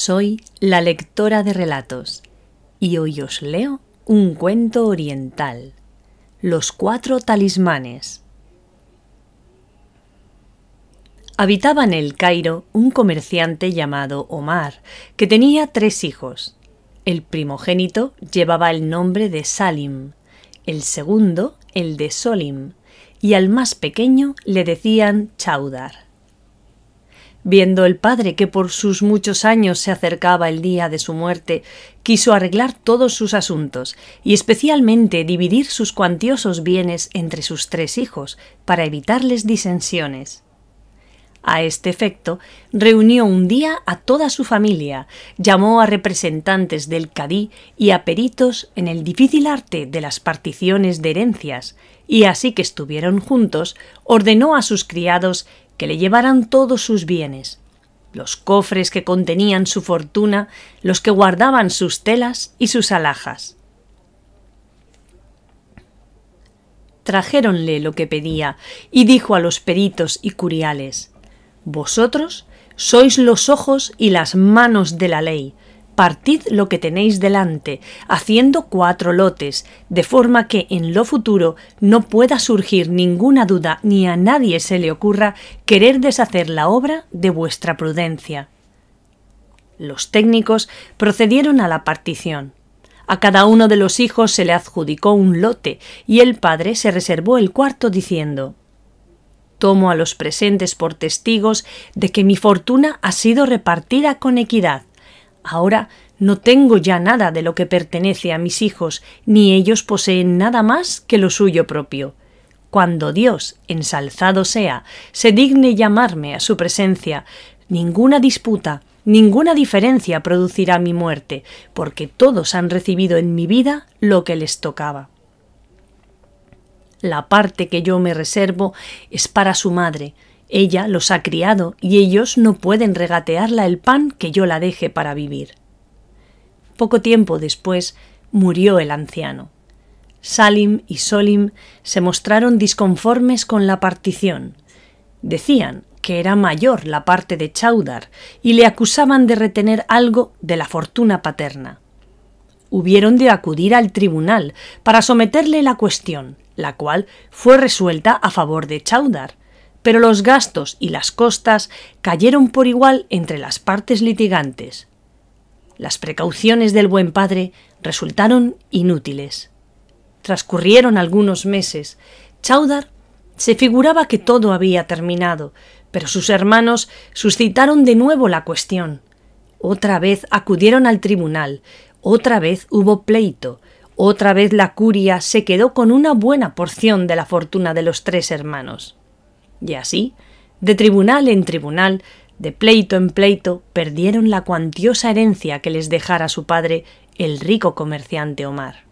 Soy la lectora de relatos y hoy os leo un cuento oriental, Los 4 talismanes. Habitaba en El Cairo un comerciante llamado Omar, que tenía 3 hijos. El primogénito llevaba el nombre de Salim, el segundo el de Solim, y al más pequeño le decían Chaudar. Viendo el padre que por sus muchos años se acercaba el día de su muerte, quiso arreglar todos sus asuntos y especialmente dividir sus cuantiosos bienes entre sus 3 hijos para evitarles disensiones. A este efecto, reunió un día a toda su familia, llamó a representantes del cadí y a peritos en el difícil arte de las particiones de herencias, y así que estuvieron juntos, ordenó a sus criados que le llevaran todos sus bienes, los cofres que contenían su fortuna, los que guardaban sus telas y sus alhajas. Trajéronle lo que pedía, y dijo a los peritos y curiales: «Vosotros sois los ojos y las manos de la ley. Partid lo que tenéis delante, haciendo 4 lotes, de forma que en lo futuro no pueda surgir ninguna duda ni a nadie se le ocurra querer deshacer la obra de vuestra prudencia». Los técnicos procedieron a la partición. A cada uno de los hijos se le adjudicó un lote y el padre se reservó el cuarto diciendo: «Tomo a los presentes por testigos de que mi fortuna ha sido repartida con equidad. Ahora no tengo ya nada de lo que pertenece a mis hijos, ni ellos poseen nada más que lo suyo propio. Cuando Dios, ensalzado sea, se digne llamarme a su presencia, ninguna disputa, ninguna diferencia producirá mi muerte, porque todos han recibido en mi vida lo que les tocaba. La parte que yo me reservo es para su madre. Ella los ha criado y ellos no pueden regatearla el pan que yo la deje para vivir». Poco tiempo después murió el anciano. Salim y Solim se mostraron disconformes con la partición. Decían que era mayor la parte de Chaudar y le acusaban de retener algo de la fortuna paterna. Hubieron de acudir al tribunal para someterle la cuestión, la cual fue resuelta a favor de Chaudar, pero los gastos y las costas cayeron por igual entre las partes litigantes. Las precauciones del buen padre resultaron inútiles. Transcurrieron algunos meses. Chaudar se figuraba que todo había terminado, pero sus hermanos suscitaron de nuevo la cuestión. Otra vez acudieron al tribunal, otra vez hubo pleito, otra vez la curia se quedó con una buena porción de la fortuna de los 3 hermanos. Y así, de tribunal en tribunal, de pleito en pleito, perdieron la cuantiosa herencia que les dejara su padre, el rico comerciante Omar.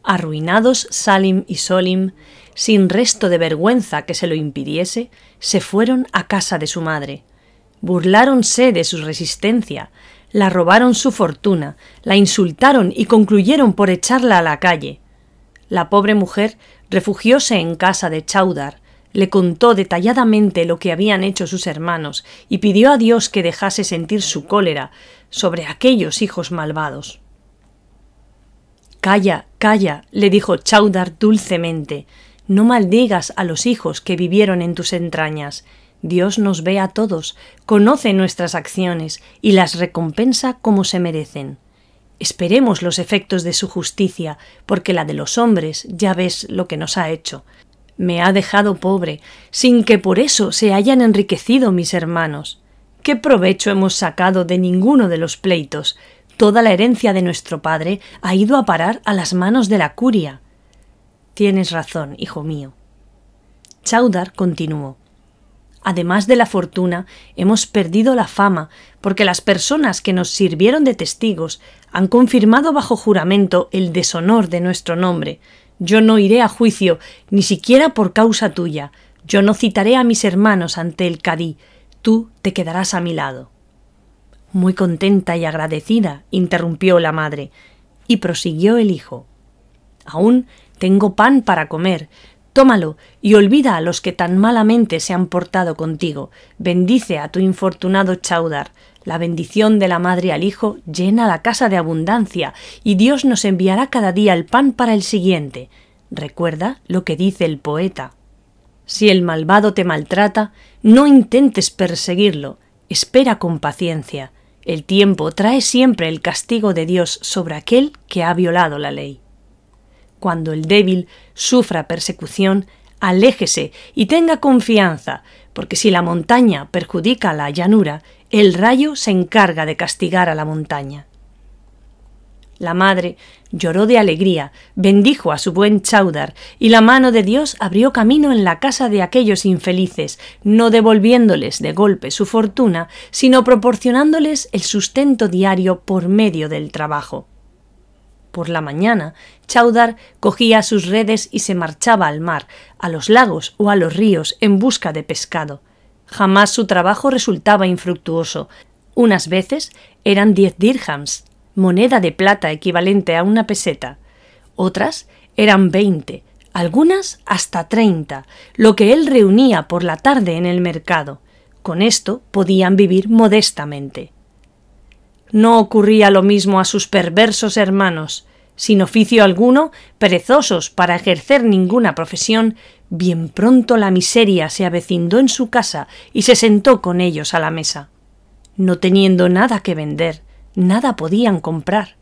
Arruinados Salim y Solim, sin resto de vergüenza que se lo impidiese, se fueron a casa de su madre. Burláronse de su resistencia, la robaron su fortuna, la insultaron y concluyeron por echarla a la calle. La pobre mujer refugióse en casa de Chaudar, le contó detalladamente lo que habían hecho sus hermanos y pidió a Dios que dejase sentir su cólera sobre aquellos hijos malvados. «Calla, calla», le dijo Chaudar dulcemente, «no maldigas a los hijos que vivieron en tus entrañas. Dios nos ve a todos, conoce nuestras acciones y las recompensa como se merecen. Esperemos los efectos de su justicia, porque la de los hombres ya ves lo que nos ha hecho. Me ha dejado pobre, sin que por eso se hayan enriquecido mis hermanos. ¿Qué provecho hemos sacado de ninguno de los pleitos? Toda la herencia de nuestro padre ha ido a parar a las manos de la curia». «Tienes razón, hijo mío». Chaudar continuó: «Además de la fortuna, hemos perdido la fama, porque las personas que nos sirvieron de testigos han confirmado bajo juramento el deshonor de nuestro nombre. Yo no iré a juicio, ni siquiera por causa tuya. Yo no citaré a mis hermanos ante el cadí. Tú te quedarás a mi lado». Muy contenta y agradecida, interrumpió la madre, y prosiguió el hijo: «Aún tengo pan para comer. Tómalo y olvida a los que tan malamente se han portado contigo. Bendice a tu infortunado Chaudhar. La bendición de la madre al hijo llena la casa de abundancia y Dios nos enviará cada día el pan para el siguiente. Recuerda lo que dice el poeta. Si el malvado te maltrata, no intentes perseguirlo. Espera con paciencia. El tiempo trae siempre el castigo de Dios sobre aquel que ha violado la ley. Cuando el débil sufra persecución, aléjese y tenga confianza, porque si la montaña perjudica a la llanura, el rayo se encarga de castigar a la montaña. La madre lloró de alegría, bendijo a su buen Chaudhar, y la mano de Dios abrió camino en la casa de aquellos infelices, no devolviéndoles de golpe su fortuna, sino proporcionándoles el sustento diario por medio del trabajo. Por la mañana, Chaudhar cogía sus redes y se marchaba al mar, a los lagos o a los ríos en busca de pescado. Jamás su trabajo resultaba infructuoso. Unas veces eran 10 dirhams, moneda de plata equivalente a una peseta. Otras eran 20, algunas hasta 30, lo que él reunía por la tarde en el mercado. Con esto podían vivir modestamente. No ocurría lo mismo a sus perversos hermanos. Sin oficio alguno, perezosos para ejercer ninguna profesión, bien pronto la miseria se avecindó en su casa y se sentó con ellos a la mesa. No teniendo nada que vender, nada podían comprar.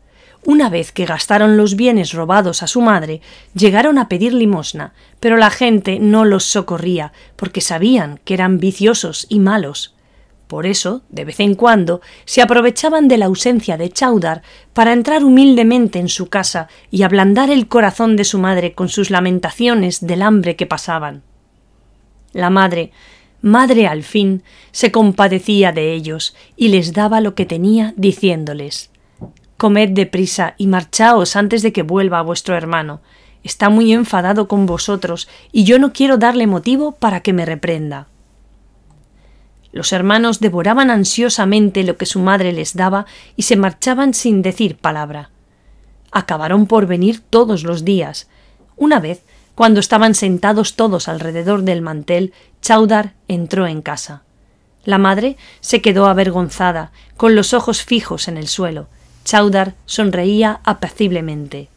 Una vez que gastaron los bienes robados a su madre, llegaron a pedir limosna, pero la gente no los socorría, porque sabían que eran viciosos y malos. Por eso, de vez en cuando, se aprovechaban de la ausencia de Chaudhar para entrar humildemente en su casa y ablandar el corazón de su madre con sus lamentaciones del hambre que pasaban. La madre al fin, se compadecía de ellos y les daba lo que tenía, diciéndoles: «Comed deprisa y marchaos antes de que vuelva vuestro hermano. Está muy enfadado con vosotros y yo no quiero darle motivo para que me reprenda». Los hermanos devoraban ansiosamente lo que su madre les daba y se marchaban sin decir palabra. Acabaron por venir todos los días. Una vez, cuando estaban sentados todos alrededor del mantel, Chaudhar entró en casa. La madre se quedó avergonzada, con los ojos fijos en el suelo. Chaudhar sonreía apaciblemente.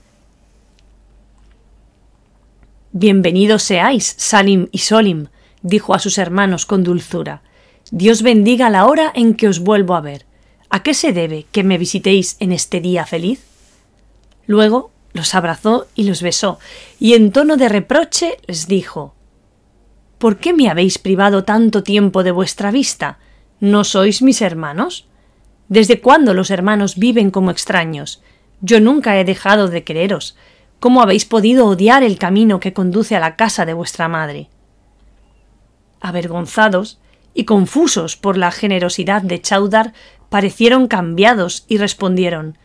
«Bienvenidos seáis, Salim y Solim», dijo a sus hermanos con dulzura. «Dios bendiga la hora en que os vuelvo a ver. ¿A qué se debe que me visitéis en este día feliz?» Luego los abrazó y los besó, y en tono de reproche les dijo: «¿Por qué me habéis privado tanto tiempo de vuestra vista? ¿No sois mis hermanos? ¿Desde cuándo los hermanos viven como extraños? Yo nunca he dejado de quereros. ¿Cómo habéis podido odiar el camino que conduce a la casa de vuestra madre?» Avergonzados y confusos por la generosidad de Chaudhar, parecieron cambiados y respondieron: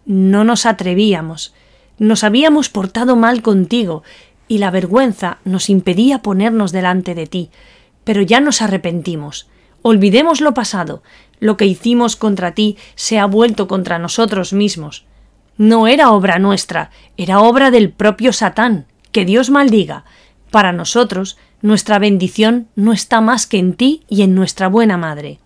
«No nos atrevíamos. Nos habíamos portado mal contigo y la vergüenza nos impedía ponernos delante de ti, pero ya nos arrepentimos. Olvidemos lo pasado. Lo que hicimos contra ti se ha vuelto contra nosotros mismos. No era obra nuestra, era obra del propio Satán. Que Dios maldiga. Para nosotros, nuestra bendición no está más que en ti y en nuestra buena madre».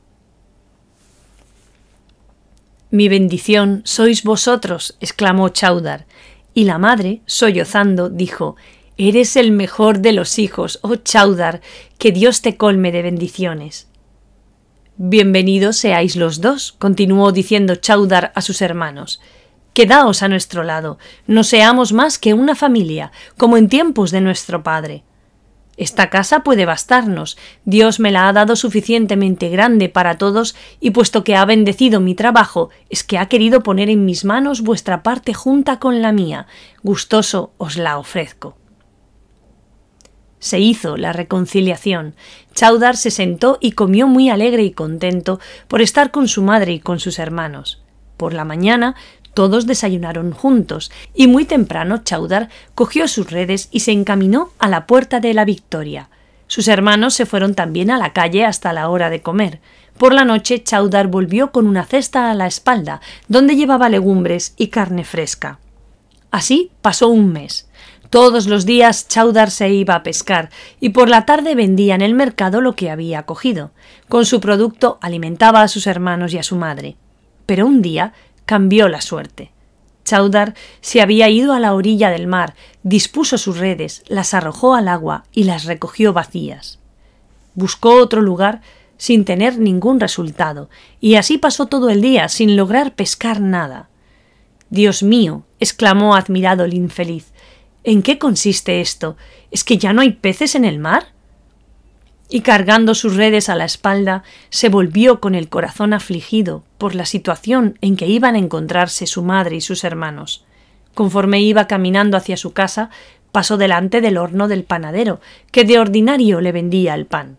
«Mi bendición sois vosotros», exclamó Chaudhar, y la madre, sollozando, dijo: «Eres el mejor de los hijos, oh Chaudhar, que Dios te colme de bendiciones». «Bienvenidos seáis los dos», continuó diciendo Chaudhar a sus hermanos. «Quedaos a nuestro lado, no seamos más que una familia, como en tiempos de nuestro padre. Esta casa puede bastarnos, Dios me la ha dado suficientemente grande para todos, y puesto que ha bendecido mi trabajo, es que ha querido poner en mis manos vuestra parte junta con la mía, gustoso os la ofrezco». Se hizo la reconciliación. Chaudhar se sentó y comió muy alegre y contento por estar con su madre y con sus hermanos. Por la mañana todos desayunaron juntos, y muy temprano Chaudhar cogió sus redes y se encaminó a la Puerta de la Victoria. Sus hermanos se fueron también a la calle hasta la hora de comer. Por la noche Chaudhar volvió con una cesta a la espalda, donde llevaba legumbres y carne fresca. Así pasó un mes. Todos los días Chaudhar se iba a pescar y por la tarde vendía en el mercado lo que había cogido. Con su producto alimentaba a sus hermanos y a su madre. Pero un día cambió la suerte. Chaudhar se había ido a la orilla del mar, dispuso sus redes, las arrojó al agua y las recogió vacías. Buscó otro lugar sin tener ningún resultado, y así pasó todo el día sin lograr pescar nada. «Dios mío», exclamó admirado el infeliz, «¿en qué consiste esto? ¿Es que ya no hay peces en el mar?» Y cargando sus redes a la espalda, se volvió con el corazón afligido por la situación en que iban a encontrarse su madre y sus hermanos. Conforme iba caminando hacia su casa, pasó delante del horno del panadero, que de ordinario le vendía el pan.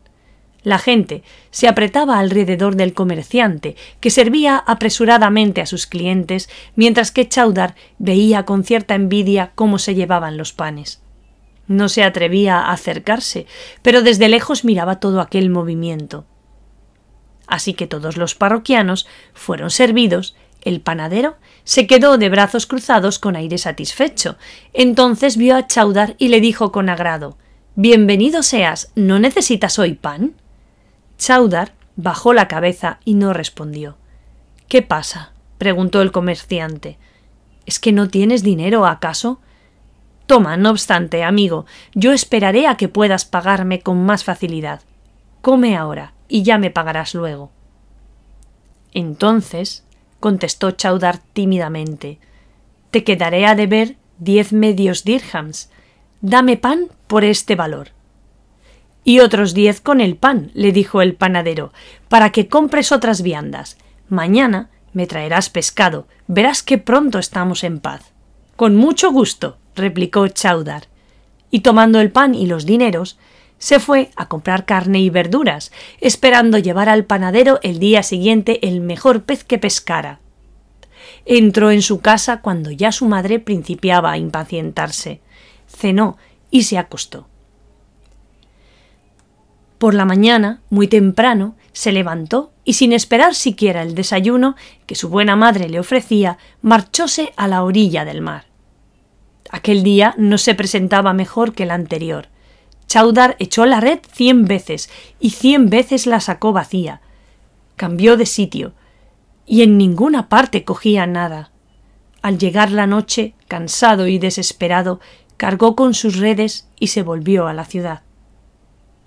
La gente se apretaba alrededor del comerciante, que servía apresuradamente a sus clientes, mientras que Chaudhar veía con cierta envidia cómo se llevaban los panes. No se atrevía a acercarse, pero desde lejos miraba todo aquel movimiento. Así que todos los parroquianos fueron servidos, el panadero se quedó de brazos cruzados con aire satisfecho. Entonces vio a Chaudhar y le dijo con agrado: «Bienvenido seas, ¿no necesitas hoy pan?» Chaudhar bajó la cabeza y no respondió. «¿Qué pasa?», preguntó el comerciante. «¿Es que no tienes dinero, acaso?» «Toma, no obstante, amigo, yo esperaré a que puedas pagarme con más facilidad. Come ahora, y ya me pagarás luego». «Entonces», contestó Chaudhar tímidamente, «te quedaré a deber 10 medios dirhams. Dame pan por este valor». «Y otros 10 con el pan», le dijo el panadero, «para que compres otras viandas. Mañana me traerás pescado, verás que pronto estamos en paz». «Con mucho gusto», replicó Chaudhar, y tomando el pan y los dineros, se fue a comprar carne y verduras, esperando llevar al panadero el día siguiente el mejor pez que pescara. Entró en su casa cuando ya su madre principiaba a impacientarse. Cenó y se acostó. Por la mañana, muy temprano, se levantó y sin esperar siquiera el desayuno que su buena madre le ofrecía, marchóse a la orilla del mar. Aquel día no se presentaba mejor que el anterior. Chaudhar echó la red 100 veces y 100 veces la sacó vacía. Cambió de sitio y en ninguna parte cogía nada. Al llegar la noche, cansado y desesperado, cargó con sus redes y se volvió a la ciudad.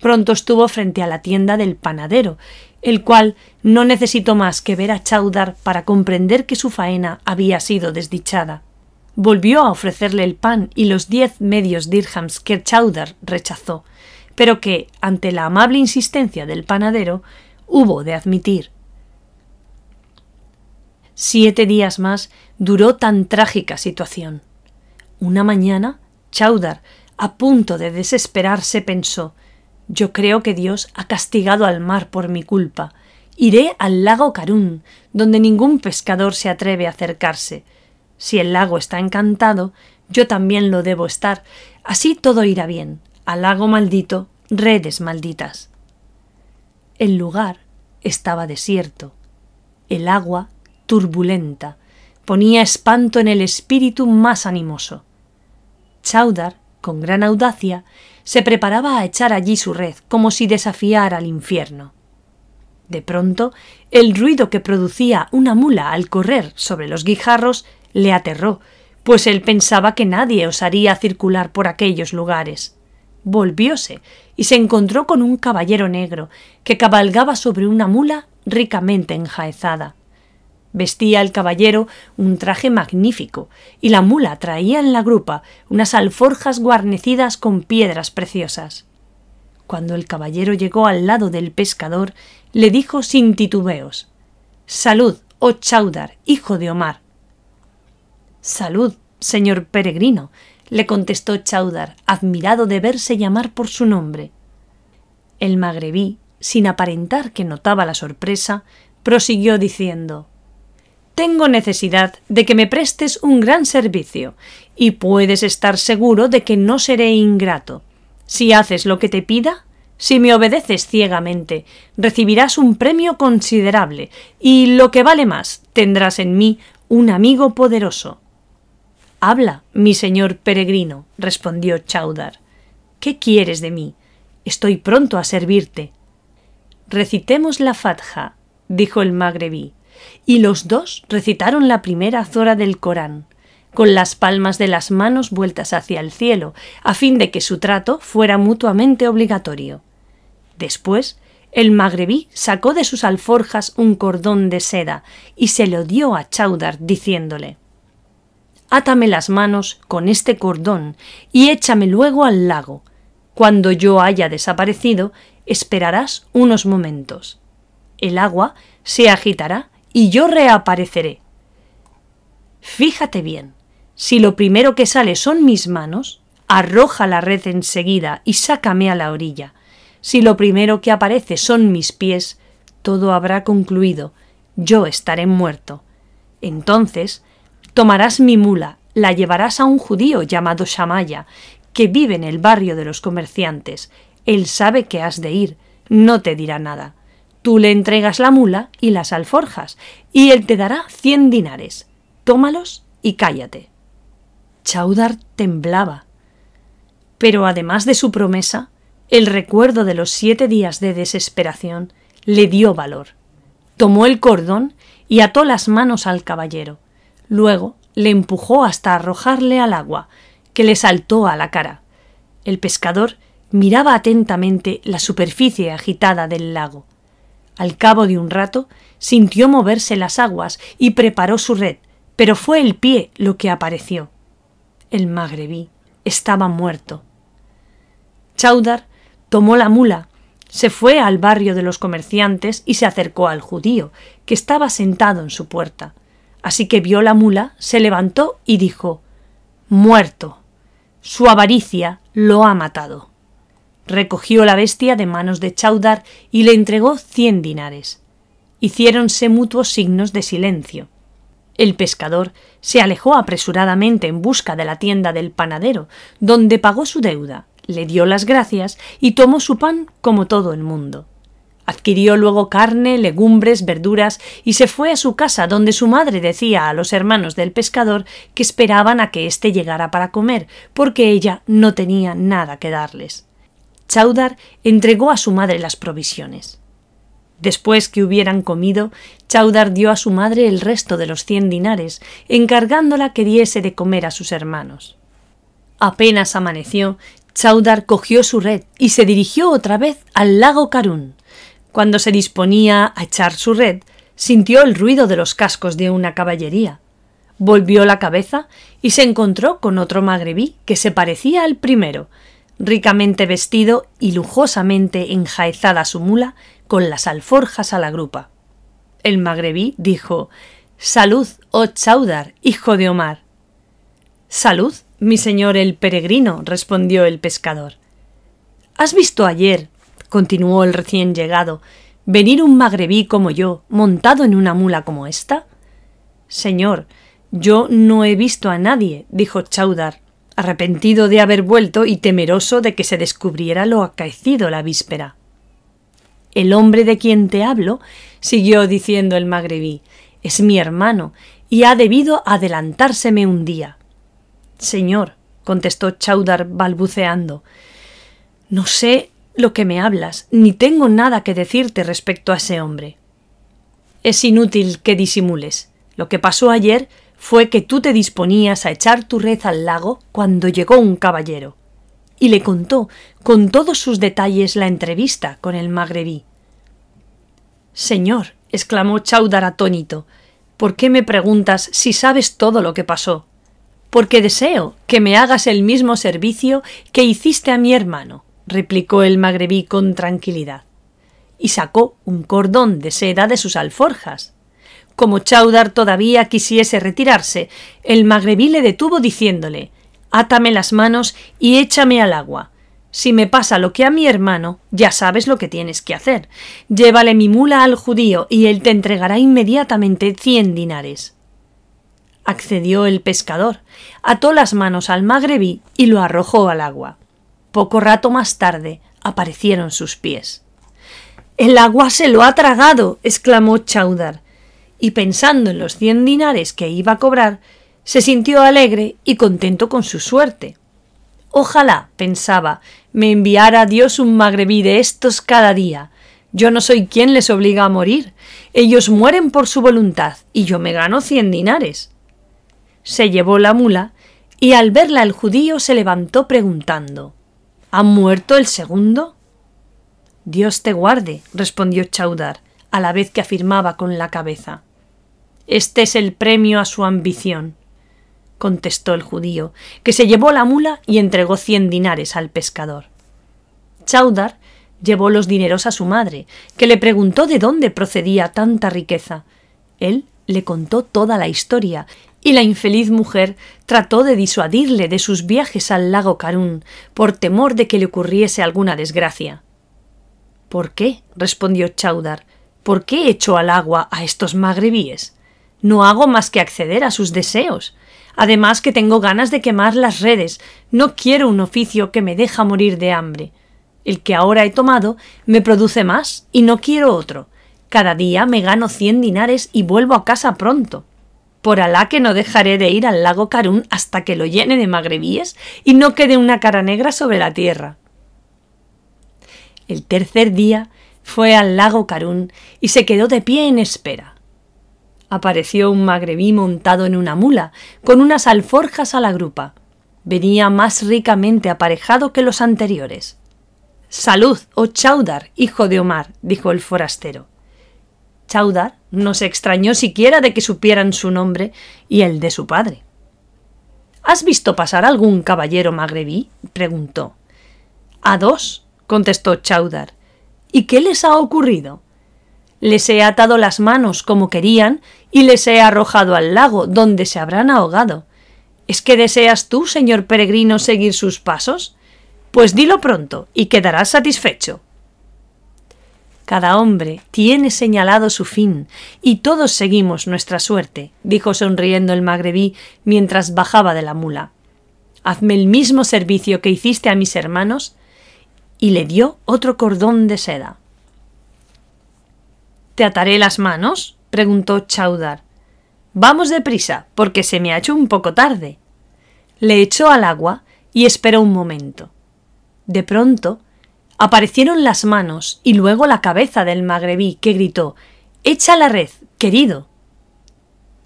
Pronto estuvo frente a la tienda del panadero, el cual no necesitó más que ver a Chaudhar para comprender que su faena había sido desdichada. Volvió a ofrecerle el pan y los 10 medios dirhams que Chaudhar rechazó, pero que, ante la amable insistencia del panadero, hubo de admitir. 7 días más duró tan trágica situación. Una mañana, Chaudhar, a punto de desesperarse, pensó: «Yo creo que Dios ha castigado al mar por mi culpa. Iré al lago Karun, donde ningún pescador se atreve a acercarse. Si el lago está encantado, yo también lo debo estar. Así todo irá bien. Al lago maldito, redes malditas». El lugar estaba desierto. El agua, turbulenta, ponía espanto en el espíritu más animoso. Chaudhar, con gran audacia, se preparaba a echar allí su red, como si desafiara al infierno. De pronto, el ruido que producía una mula al correr sobre los guijarros le aterró, pues él pensaba que nadie osaría circular por aquellos lugares. Volvióse y se encontró con un caballero negro que cabalgaba sobre una mula ricamente enjaezada. Vestía el caballero un traje magnífico y la mula traía en la grupa unas alforjas guarnecidas con piedras preciosas. Cuando el caballero llegó al lado del pescador, le dijo sin titubeos: «Salud, oh Chaudhar, hijo de Omar». «Salud, señor peregrino», le contestó Chaudhar, admirado de verse llamar por su nombre. El magrebí, sin aparentar que notaba la sorpresa, prosiguió diciendo: «Tengo necesidad de que me prestes un gran servicio, y puedes estar seguro de que no seré ingrato. Si haces lo que te pida, si me obedeces ciegamente, recibirás un premio considerable, y lo que vale más, tendrás en mí un amigo poderoso». Habla, mi señor peregrino, respondió Chaudhar. ¿Qué quieres de mí? Estoy pronto a servirte. Recitemos la Fatha, dijo el magrebí, y los dos recitaron la primera zora del Corán, con las palmas de las manos vueltas hacia el cielo, a fin de que su trato fuera mutuamente obligatorio. Después, el magrebí sacó de sus alforjas un cordón de seda y se lo dio a Chaudhar, diciéndole: «Átame las manos con este cordón y échame luego al lago. Cuando yo haya desaparecido, esperarás unos momentos. El agua se agitará y yo reapareceré. Fíjate bien, si lo primero que sale son mis manos, arroja la red enseguida y sácame a la orilla. Si lo primero que aparece son mis pies, todo habrá concluido, yo estaré muerto. Entonces tomarás mi mula, la llevarás a un judío llamado Shamaya, que vive en el barrio de los comerciantes. Él sabe que has de ir, no te dirá nada. Tú le entregas la mula y las alforjas, y él te dará 100 dinares. Tómalos y cállate». Chaudhar temblaba. Pero además de su promesa, el recuerdo de los 7 días de desesperación le dio valor. Tomó el cordón y ató las manos al caballero. Luego le empujó hasta arrojarle al agua, que le saltó a la cara. El pescador miraba atentamente la superficie agitada del lago. Al cabo de un rato sintió moverse las aguas y preparó su red, pero fue el pie lo que apareció. El magrebí estaba muerto. Chaudhar tomó la mula, se fue al barrio de los comerciantes y se acercó al judío, que estaba sentado en su puerta. Así que vio la mula, se levantó y dijo: «Muerto. Su avaricia lo ha matado». Recogió la bestia de manos de Chaudhar y le entregó 100 dinares. Hiciéronse mutuos signos de silencio. El pescador se alejó apresuradamente en busca de la tienda del panadero, donde pagó su deuda, le dio las gracias y tomó su pan como todo el mundo. Adquirió luego carne, legumbres, verduras y se fue a su casa, donde su madre decía a los hermanos del pescador que esperaban a que éste llegara para comer, porque ella no tenía nada que darles. Chaudhar entregó a su madre las provisiones. Después que hubieran comido, Chaudhar dio a su madre el resto de los 100 dinares, encargándola que diese de comer a sus hermanos. Apenas amaneció, Chaudhar cogió su red y se dirigió otra vez al lago Karun. Cuando se disponía a echar su red, sintió el ruido de los cascos de una caballería. Volvió la cabeza y se encontró con otro magrebí que se parecía al primero, ricamente vestido y lujosamente enjaezada su mula con las alforjas a la grupa. El magrebí dijo: «Salud, oh Chaudhar, hijo de Omar». «Salud, mi señor el peregrino», respondió el pescador. «¿Has visto ayer», continuó el recién llegado, «venir un magrebí como yo, montado en una mula como esta?» «Señor, yo no he visto a nadie», dijo Chaudhar, arrepentido de haber vuelto y temeroso de que se descubriera lo acaecido la víspera. «El hombre de quien te hablo», siguió diciendo el magrebí, «es mi hermano y ha debido adelantárseme un día». «Señor», contestó Chaudhar balbuceando, «no sé lo que me hablas, ni tengo nada que decirte respecto a ese hombre». «Es inútil que disimules. Lo que pasó ayer fue que tú te disponías a echar tu red al lago cuando llegó un caballero». Y le contó con todos sus detalles la entrevista con el magrebí. «Señor», exclamó Chaudhar atónito, «¿por qué me preguntas si sabes todo lo que pasó?» «Porque deseo que me hagas el mismo servicio que hiciste a mi hermano», replicó el magrebí con tranquilidad, y sacó un cordón de seda de sus alforjas. Como Chaudhar todavía quisiese retirarse, el magrebí le detuvo diciéndole: «Átame las manos y échame al agua. Si me pasa lo que a mi hermano, ya sabes lo que tienes que hacer. Llévale mi mula al judío y él te entregará inmediatamente 100 dinares». Accedió el pescador, ató las manos al magrebí y lo arrojó al agua. Poco rato más tarde aparecieron sus pies. «¡El agua se lo ha tragado!», exclamó Chaudhar, y pensando en los 100 dinares que iba a cobrar, Se sintió alegre y contento con su suerte. Ojalá, pensaba, me enviara Dios un magrebí de estos cada día. Yo no soy quien les obliga a morir. Ellos mueren por su voluntad y yo me gano 100 dinares. Se llevó la mula y al verla el judío se levantó preguntando: ¿Ha muerto el segundo? Dios te guarde, respondió Chaudhar, a la vez que afirmaba con la cabeza. Este es el premio a su ambición, contestó el judío, que se llevó la mula y entregó 100 dinares al pescador. Chaudhar llevó los dineros a su madre, que le preguntó de dónde procedía tanta riqueza. Él le contó toda la historia, y la infeliz mujer trató de disuadirle de sus viajes al lago Karun, por temor de que le ocurriese alguna desgracia. ¿Por qué?, respondió Chaudhar. ¿Por qué echo al agua a estos magrebíes? No hago más que acceder a sus deseos. Además que tengo ganas de quemar las redes. No quiero un oficio que me deja morir de hambre. El que ahora he tomado me produce más y no quiero otro. Cada día me gano 100 dinares y vuelvo a casa pronto. Por Alá que no dejaré de ir al lago Karun hasta que lo llene de magrebíes y no quede una cara negra sobre la tierra. El tercer día fue al lago Karun y se quedó de pie en espera. Apareció un magrebí montado en una mula, con unas alforjas a la grupa. Venía más ricamente aparejado que los anteriores. «Salud, oh Chaudhar, hijo de Omar», dijo el forastero. Chaudhar no se extrañó siquiera de que supieran su nombre y el de su padre. «¿Has visto pasar algún caballero magrebí?», preguntó. «A 2», contestó Chaudhar. «¿Y qué les ha ocurrido?» «Les he atado las manos como querían y les he arrojado al lago, donde se habrán ahogado. ¿Es que deseas tú, señor peregrino, seguir sus pasos? Pues dilo pronto y quedarás satisfecho». «Cada hombre tiene señalado su fin y todos seguimos nuestra suerte», dijo sonriendo el magrebí mientras bajaba de la mula. «Hazme el mismo servicio que hiciste a mis hermanos», y le dio otro cordón de seda. «¿Te ataré las manos?», preguntó Chaudhar. «Vamos deprisa, porque se me ha hecho un poco tarde». Le echó al agua y esperó un momento. De pronto aparecieron las manos y luego la cabeza del magrebí, que gritó: «¡Echa la red, querido!».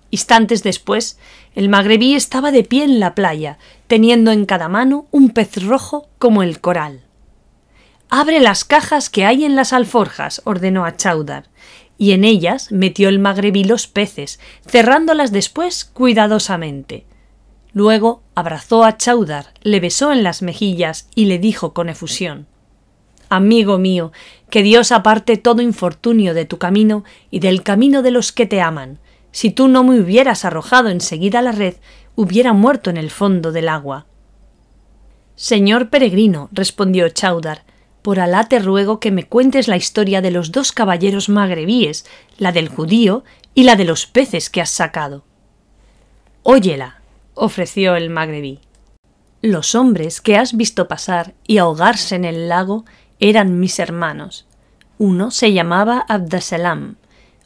Instantes después, el magrebí estaba de pie en la playa, teniendo en cada mano un pez rojo como el coral. «Abre las cajas que hay en las alforjas», ordenó a Chaudhar, y en ellas metió el magrebí los peces, cerrándolas después cuidadosamente. Luego abrazó a Chaudhar, le besó en las mejillas y le dijo con efusión: «Amigo mío, que Dios aparte todo infortunio de tu camino y del camino de los que te aman. Si tú no me hubieras arrojado enseguida la red, hubiera muerto en el fondo del agua». «Señor peregrino», respondió Chaudhar, «por Alá te ruego que me cuentes la historia de los 2 caballeros magrebíes, la del judío y la de los peces que has sacado». «Óyela», ofreció el magrebí. «Los hombres que has visto pasar y ahogarse en el lago eran mis hermanos. Uno se llamaba Abdasalam,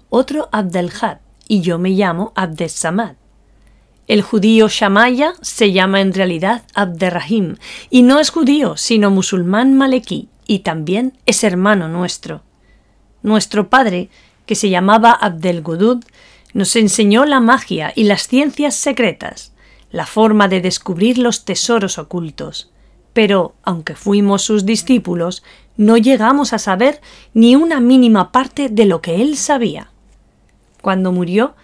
otro Abdelhad, y yo me llamo Abdessamad. El judío Shamaya se llama en realidad Abderrahim, y no es judío, sino musulmán malequí, y también es hermano nuestro. Nuestro padre, que se llamaba Abdelgudud, nos enseñó la magia y las ciencias secretas, la forma de descubrir los tesoros ocultos. Pero, aunque fuimos sus discípulos, no llegamos a saber ni una mínima parte de lo que él sabía. Cuando murió,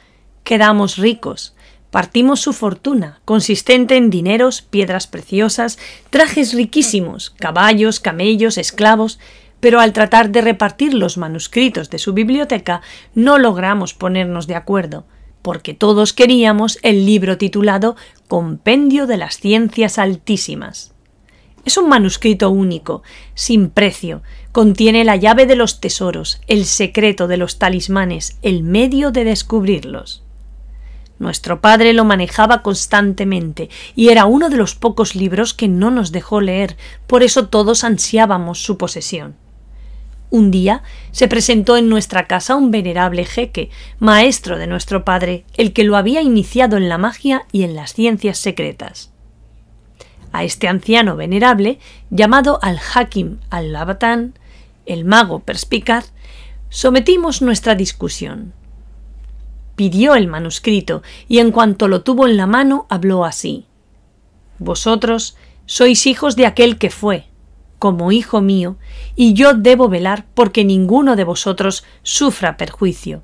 quedamos ricos. Partimos su fortuna, consistente en dineros, piedras preciosas, trajes riquísimos, caballos, camellos, esclavos, pero al tratar de repartir los manuscritos de su biblioteca no logramos ponernos de acuerdo, porque todos queríamos el libro titulado Compendio de las Ciencias Altísimas. Es un manuscrito único, sin precio, contiene la llave de los tesoros, el secreto de los talismanes, el medio de descubrirlos. Nuestro padre lo manejaba constantemente y era uno de los pocos libros que no nos dejó leer, por eso todos ansiábamos su posesión. Un día se presentó en nuestra casa un venerable jeque, maestro de nuestro padre, el que lo había iniciado en la magia y en las ciencias secretas. A este anciano venerable, llamado al-Hakim al-Labatan, el mago perspicaz, sometimos nuestra discusión. Pidió el manuscrito y en cuanto lo tuvo en la mano habló así: «Vosotros sois hijos de aquel que fue, como hijo mío, y yo debo velar porque ninguno de vosotros sufra perjuicio.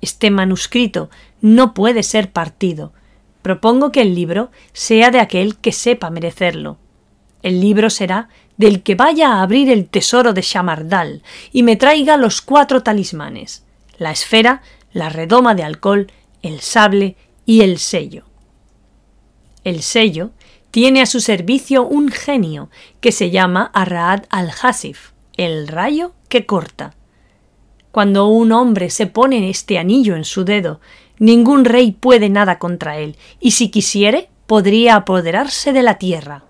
Este manuscrito no puede ser partido. Propongo que el libro sea de aquel que sepa merecerlo. El libro será del que vaya a abrir el tesoro de Shamardal y me traiga los 4 talismanes, la esfera, la redoma de alcohol, el sable y el sello». El sello tiene a su servicio un genio que se llama Arraad al-Hasif, el rayo que corta. Cuando un hombre se pone este anillo en su dedo, ningún rey puede nada contra él, y si quisiere, podría apoderarse de la tierra.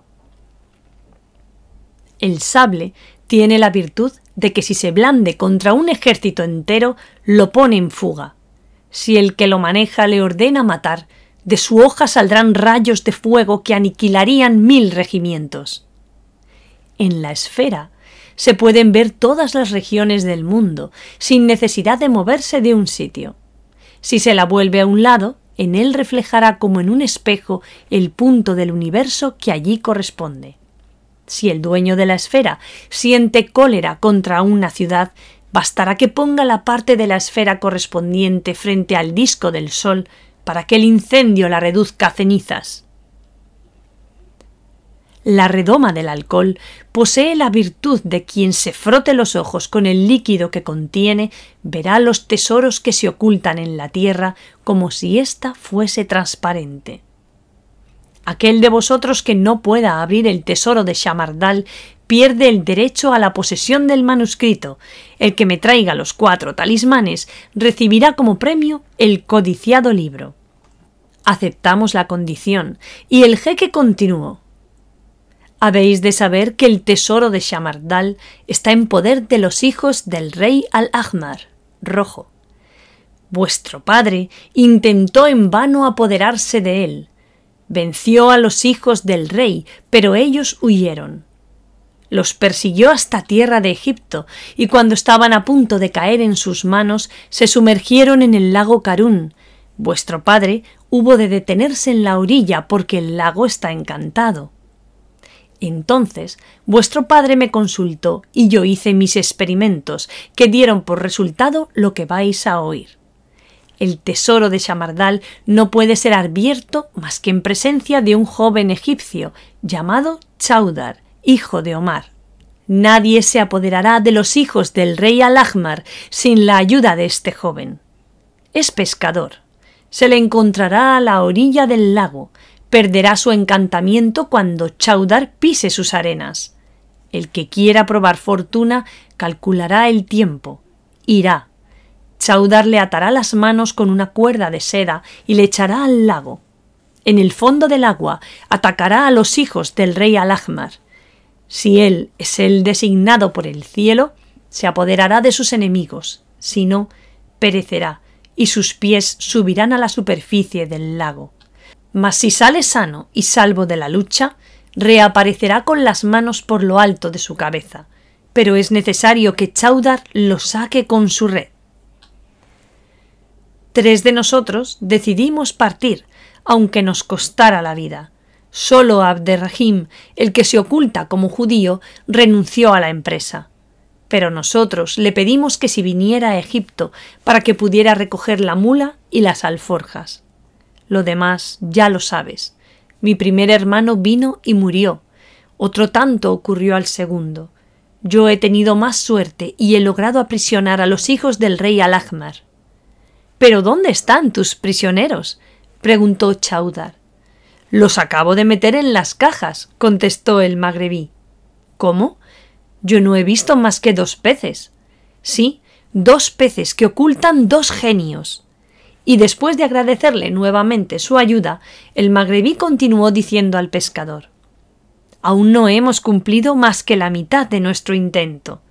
El sable tiene la virtud de que si se blande contra un ejército entero, lo pone en fuga. Si el que lo maneja le ordena matar, de su hoja saldrán rayos de fuego que aniquilarían 1000 regimientos. En la esfera se pueden ver todas las regiones del mundo, sin necesidad de moverse de un sitio. Si se la vuelve a un lado, en él reflejará como en un espejo el punto del universo que allí corresponde. Si el dueño de la esfera siente cólera contra una ciudad, bastará que ponga la parte de la esfera correspondiente frente al disco del sol para que el incendio la reduzca a cenizas. La redoma del alcohol posee la virtud de quien se frote los ojos con el líquido que contiene, verá los tesoros que se ocultan en la tierra como si ésta fuese transparente. Aquel de vosotros que no pueda abrir el tesoro de Shamardal pierde el derecho a la posesión del manuscrito. El que me traiga los 4 talismanes recibirá como premio el codiciado libro. Aceptamos la condición, y el jeque continuó: «Habéis de saber que el tesoro de Shamardal está en poder de los hijos del rey al-Ahmar, rojo. Vuestro padre intentó en vano apoderarse de él. Venció a los hijos del rey, pero ellos huyeron. Los persiguió hasta tierra de Egipto, y cuando estaban a punto de caer en sus manos, se sumergieron en el lago Karún. Vuestro padre hubo de detenerse en la orilla porque el lago está encantado. Entonces vuestro padre me consultó y yo hice mis experimentos, que dieron por resultado lo que vais a oír. El tesoro de Shamardal no puede ser abierto más que en presencia de un joven egipcio llamado Chaudar, hijo de Omar. Nadie se apoderará de los hijos del rey al-Ahmar sin la ayuda de este joven. Es pescador. Se le encontrará a la orilla del lago. Perderá su encantamiento cuando Chaudar pise sus arenas. El que quiera probar fortuna calculará el tiempo. Irá. Chaudar le atará las manos con una cuerda de seda y le echará al lago. En el fondo del agua atacará a los hijos del rey al-Ahmar. Si él es el designado por el cielo, se apoderará de sus enemigos. Si no, perecerá y sus pies subirán a la superficie del lago. Mas si sale sano y salvo de la lucha, reaparecerá con las manos por lo alto de su cabeza, pero es necesario que Chaudar lo saque con su red. 3 de nosotros decidimos partir, aunque nos costara la vida. Solo Abderrahim, el que se oculta como judío, renunció a la empresa. Pero nosotros le pedimos que si viniera a Egipto para que pudiera recoger la mula y las alforjas. Lo demás ya lo sabes. Mi primer hermano vino y murió. Otro tanto ocurrió al segundo. Yo he tenido más suerte y he logrado aprisionar a los hijos del rey al-Ahmar. —¿Pero dónde están tus prisioneros? —preguntó Chaudar. —Los acabo de meter en las cajas —contestó el magrebí. —¿Cómo? Yo no he visto más que 2 peces. —Sí, 2 peces que ocultan 2 genios. Y después de agradecerle nuevamente su ayuda, el magrebí continuó diciendo al pescador: —Aún no hemos cumplido más que la mitad de nuestro intento.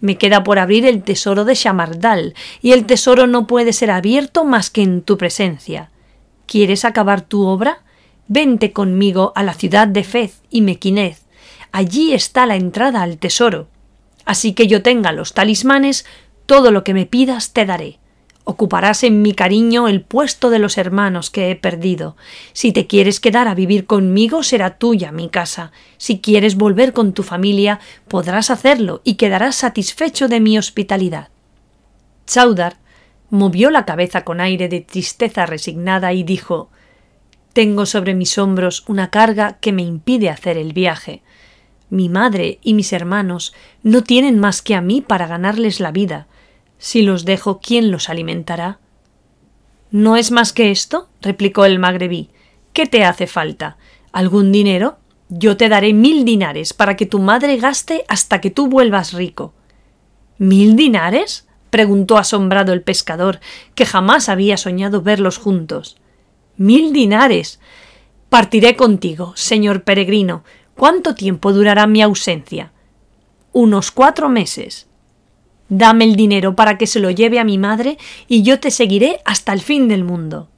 Me queda por abrir el tesoro de Shamardal, y el tesoro no puede ser abierto más que en tu presencia. ¿Quieres acabar tu obra? Vente conmigo a la ciudad de Fez y Mequinez. Allí está la entrada al tesoro. Así que yo tenga los talismanes, todo lo que me pidas te daré. Ocuparás en mi cariño el puesto de los hermanos que he perdido. Si te quieres quedar a vivir conmigo, será tuya mi casa. Si quieres volver con tu familia, podrás hacerlo y quedarás satisfecho de mi hospitalidad. Chaudhar movió la cabeza con aire de tristeza resignada y dijo: «Tengo sobre mis hombros una carga que me impide hacer el viaje. Mi madre y mis hermanos no tienen más que a mí para ganarles la vida. Si los dejo, ¿quién los alimentará?» «¿No es más que esto?», replicó el magrebí. «¿Qué te hace falta? ¿Algún dinero? Yo te daré 1000 dinares para que tu madre gaste hasta que tú vuelvas rico». «¿1000 dinares?», preguntó asombrado el pescador, que jamás había soñado verlos juntos. «1000 dinares. Partiré contigo, señor peregrino. ¿Cuánto tiempo durará mi ausencia?» «Unos 4 meses. Dame el dinero para que se lo lleve a mi madre y yo te seguiré hasta el fin del mundo».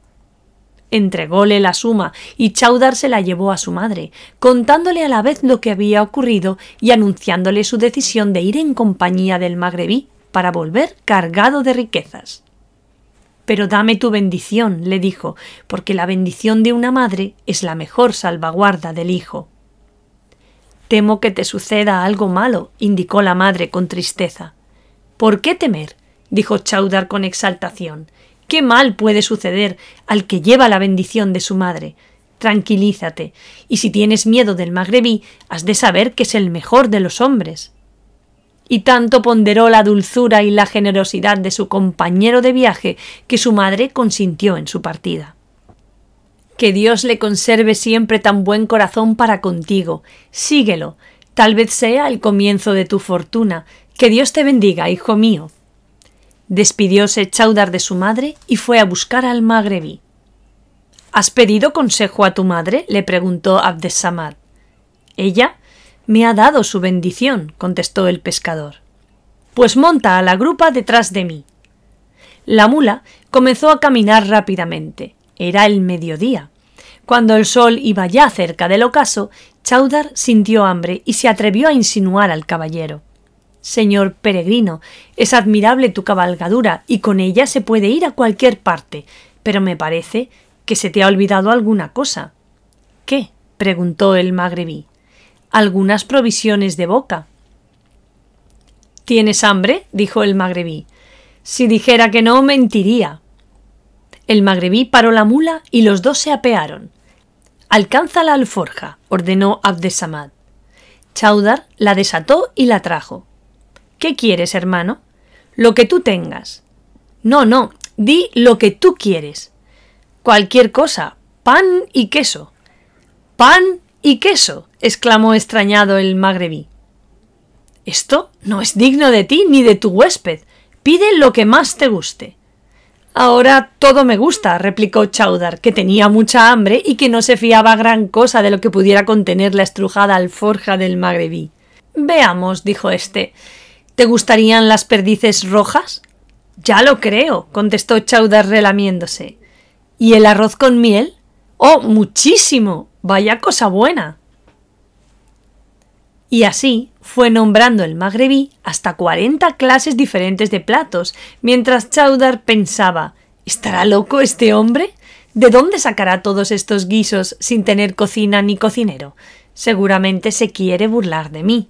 Entrególe la suma y Chaudhar se la llevó a su madre, contándole a la vez lo que había ocurrido y anunciándole su decisión de ir en compañía del magrebí para volver cargado de riquezas. «Pero dame tu bendición», le dijo, «porque la bendición de una madre es la mejor salvaguarda del hijo». «Temo que te suceda algo malo», indicó la madre con tristeza. «¿Por qué temer?», dijo Chaudhar con exaltación. «¿Qué mal puede suceder al que lleva la bendición de su madre? Tranquilízate, y si tienes miedo del magrebí, has de saber que es el mejor de los hombres». Y tanto ponderó la dulzura y la generosidad de su compañero de viaje que su madre consintió en su partida. «Que Dios le conserve siempre tan buen corazón para contigo. Síguelo. Tal vez sea el comienzo de tu fortuna. Que Dios te bendiga, hijo mío». Despidióse Chaudhar de su madre y fue a buscar al magrebí. «¿Has pedido consejo a tu madre?», le preguntó Abd Es-Samad. «Ella me ha dado su bendición», contestó el pescador. «Pues monta a la grupa detrás de mí». La mula comenzó a caminar rápidamente. Era el mediodía. Cuando el sol iba ya cerca del ocaso, Chaudhar sintió hambre y se atrevió a insinuar al caballero: «Señor peregrino, es admirable tu cabalgadura y con ella se puede ir a cualquier parte, pero me parece que se te ha olvidado alguna cosa». «¿Qué?», preguntó el magrebí. «Algunas provisiones de boca». «¿Tienes hambre?», dijo el magrebí. «Si dijera que no, mentiría». El magrebí paró la mula y los dos se apearon. «Alcanza la alforja», ordenó Abd Es-Samad. Chaudhar la desató y la trajo. «¿Qué quieres, hermano?». «Lo que tú tengas». No, di lo que tú quieres». «Cualquier cosa. Pan y queso». «¿Pan y queso?», exclamó extrañado el magrebí. «Esto no es digno de ti ni de tu huésped. Pide lo que más te guste». «Ahora todo me gusta», replicó Chaudhar, que tenía mucha hambre y que no se fiaba gran cosa de lo que pudiera contener la estrujada alforja del magrebí. «Veamos», dijo éste, «¿te gustarían las perdices rojas?». «Ya lo creo», contestó Chaudhar relamiéndose. «¿Y el arroz con miel?». «Oh, muchísimo. Vaya cosa buena». Y así fue nombrando el magrebí hasta 40 clases diferentes de platos, mientras Chaudhar pensaba: ¿estará loco este hombre? ¿De dónde sacará todos estos guisos sin tener cocina ni cocinero? Seguramente se quiere burlar de mí.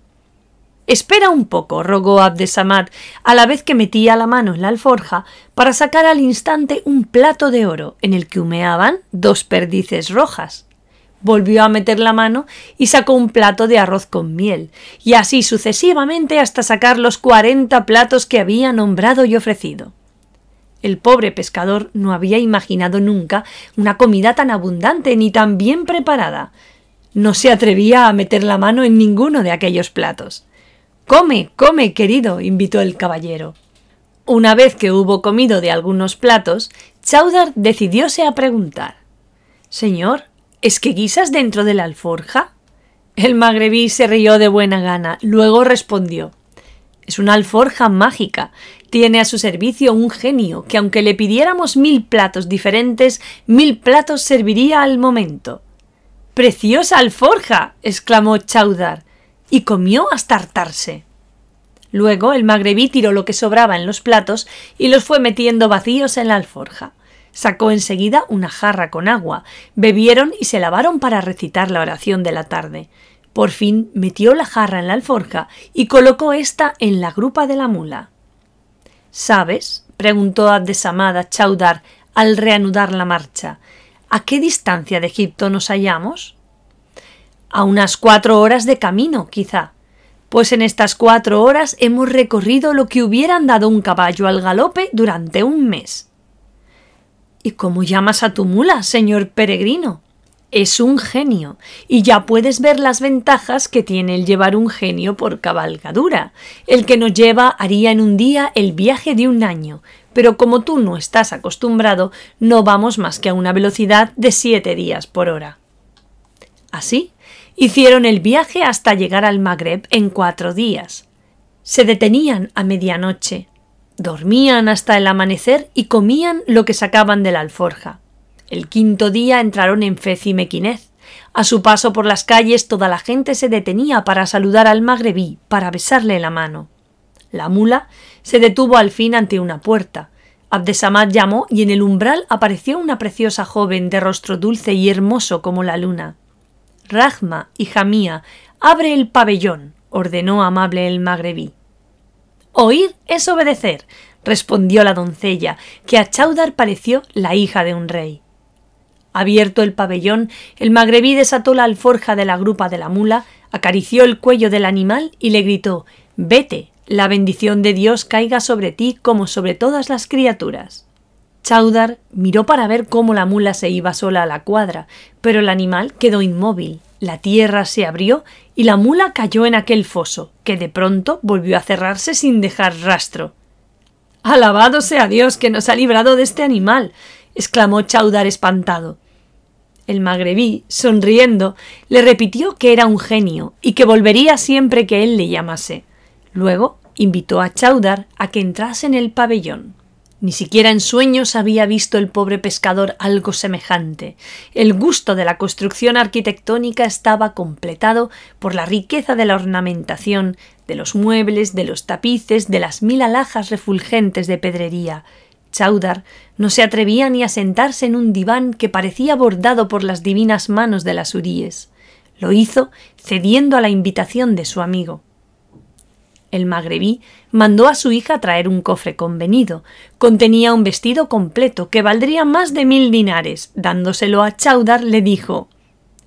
«Espera un poco», rogó Abd Es-Samad, a la vez que metía la mano en la alforja para sacar al instante un plato de oro en el que humeaban 2 perdices rojas. Volvió a meter la mano y sacó un plato de arroz con miel, y así sucesivamente hasta sacar los 40 platos que había nombrado y ofrecido. El pobre pescador no había imaginado nunca una comida tan abundante ni tan bien preparada. No se atrevía a meter la mano en ninguno de aquellos platos. «Come, come, querido», invitó el caballero. Una vez que hubo comido de algunos platos, Chaudhar decidióse a preguntar: «Señor, ¿es que guisas dentro de la alforja?». El magrebí se rió de buena gana, luego respondió: Es una alforja mágica. Tiene a su servicio un genio que, aunque le pidiéramos 1000 platos diferentes, 1000 platos serviría al momento. ¡Preciosa alforja!, exclamó Chaudhar, y comió hasta hartarse. Luego el magrebí tiró lo que sobraba en los platos y los fue metiendo vacíos en la alforja. Sacó enseguida una jarra con agua, bebieron y se lavaron para recitar la oración de la tarde. Por fin metió la jarra en la alforja y colocó ésta en la grupa de la mula. —¿Sabes? —preguntó Abdesamad a Chaudhar al reanudar la marcha— ¿a qué distancia de Egipto nos hallamos? —A unas 4 horas de camino, quizá. Pues en estas 4 horas hemos recorrido lo que hubieran dado un caballo al galope durante un mes. —¿Y cómo llamas a tu mula, señor peregrino? Es un genio, y ya puedes ver las ventajas que tiene el llevar un genio por cabalgadura. El que nos lleva haría en un día el viaje de un año, pero como tú no estás acostumbrado, no vamos más que a una velocidad de 7 días por hora. Así, hicieron el viaje hasta llegar al Magreb en 4 días. Se detenían a medianoche, dormían hasta el amanecer y comían lo que sacaban de la alforja. El 5.º día entraron en Fez y Mequinez. A su paso por las calles toda la gente se detenía para saludar al magrebí, para besarle la mano. La mula se detuvo al fin ante una puerta. Abdesamad llamó y en el umbral apareció una preciosa joven de rostro dulce y hermoso como la luna. —Rahma, hija mía, abre el pabellón —ordenó amable el magrebí. —Oír es obedecer —respondió la doncella, que a Chaudhar pareció la hija de un rey. Abierto el pabellón, el magrebí desató la alforja de la grupa de la mula, acarició el cuello del animal y le gritó: «Vete, la bendición de Dios caiga sobre ti como sobre todas las criaturas». Chaudhar miró para ver cómo la mula se iba sola a la cuadra, pero el animal quedó inmóvil, la tierra se abrió y la mula cayó en aquel foso, que de pronto volvió a cerrarse sin dejar rastro. «¡Alabado sea Dios que nos ha librado de este animal!», exclamó Chaudhar espantado. El magrebí, sonriendo, le repitió que era un genio y que volvería siempre que él le llamase. Luego invitó a Chaudhar a que entrase en el pabellón. Ni siquiera en sueños había visto el pobre pescador algo semejante. El gusto de la construcción arquitectónica estaba completado por la riqueza de la ornamentación, de los muebles, de los tapices, de las 1000 alhajas refulgentes de pedrería. Chaudhar no se atrevía ni a sentarse en un diván que parecía bordado por las divinas manos de las huríes. Lo hizo cediendo a la invitación de su amigo. El magrebí mandó a su hija traer un cofre convenido. Contenía un vestido completo que valdría más de 1000 dinares. Dándoselo a Chaudhar le dijo: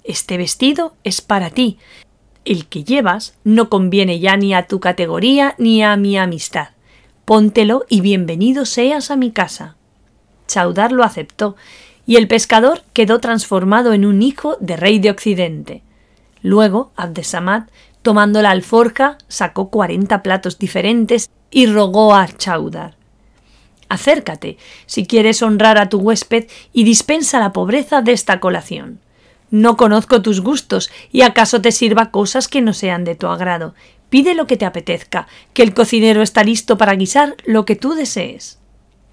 «Este vestido es para ti. El que llevas no conviene ya ni a tu categoría ni a mi amistad. Póntelo y bienvenido seas a mi casa». Chaudhar lo aceptó, y el pescador quedó transformado en un hijo de rey de Occidente. Luego Abdesamad, tomando la alforja, sacó 40 platos diferentes y rogó a Chaudhar: «Acércate, si quieres honrar a tu huésped, y dispensa la pobreza de esta colación. No conozco tus gustos, y acaso te sirva cosas que no sean de tu agrado. Pide lo que te apetezca, que el cocinero está listo para guisar lo que tú desees».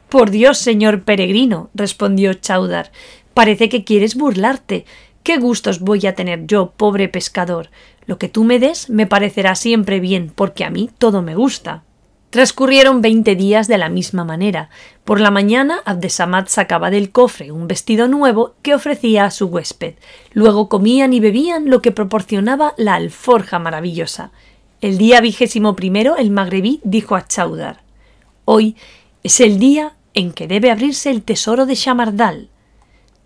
«Por Dios, señor peregrino», respondió Chaudhar, «parece que quieres burlarte. ¿Qué gustos voy a tener yo, pobre pescador? Lo que tú me des me parecerá siempre bien, porque a mí todo me gusta». Transcurrieron 20 días de la misma manera. Por la mañana Abdesamad sacaba del cofre un vestido nuevo que ofrecía a su huésped. Luego comían y bebían lo que proporcionaba la alforja maravillosa. El día 21º el magrebí dijo a Chaudhar: «Hoy es el día en que debe abrirse el tesoro de Shamardal».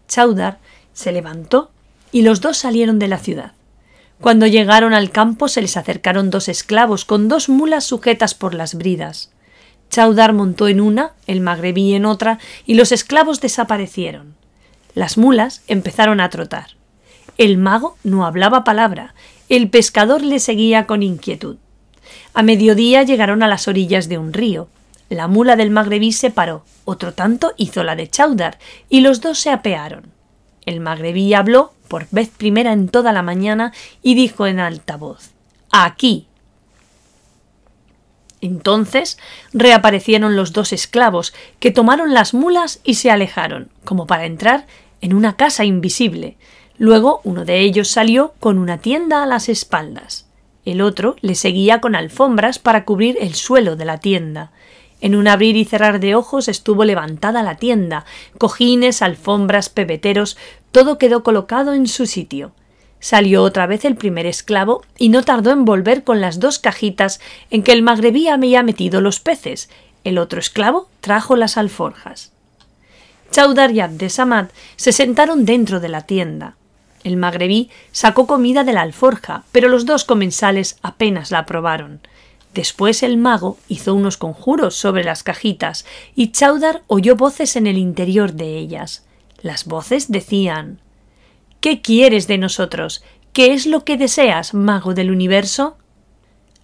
Chaudhar se levantó y los dos salieron de la ciudad. Cuando llegaron al campo se les acercaron 2 esclavos con 2 mulas sujetas por las bridas. Chaudhar montó en una, el magrebí en otra, y los esclavos desaparecieron. Las mulas empezaron a trotar. El mago no hablaba palabra, el pescador le seguía con inquietud. A mediodía llegaron a las orillas de un río. La mula del magrebí se paró, otro tanto hizo la de Chaudhar, y los dos se apearon. El magrebí habló por vez primera en toda la mañana y dijo en alta voz: «Aquí». Entonces reaparecieron los dos esclavos, que tomaron las mulas y se alejaron, como para entrar en una casa invisible. Luego uno de ellos salió con una tienda a las espaldas. El otro le seguía con alfombras para cubrir el suelo de la tienda. En un abrir y cerrar de ojos estuvo levantada la tienda, cojines, alfombras, pebeteros, todo quedó colocado en su sitio. Salió otra vez el primer esclavo y no tardó en volver con las dos cajitas en que el magrebí había metido los peces. El otro esclavo trajo las alforjas. Chaudhar y Abd Es-Samad se sentaron dentro de la tienda. El magrebí sacó comida de la alforja, pero los dos comensales apenas la probaron. Después el mago hizo unos conjuros sobre las cajitas y Chaudhar oyó voces en el interior de ellas. Las voces decían: ¿Qué quieres de nosotros? ¿Qué es lo que deseas, mago del universo?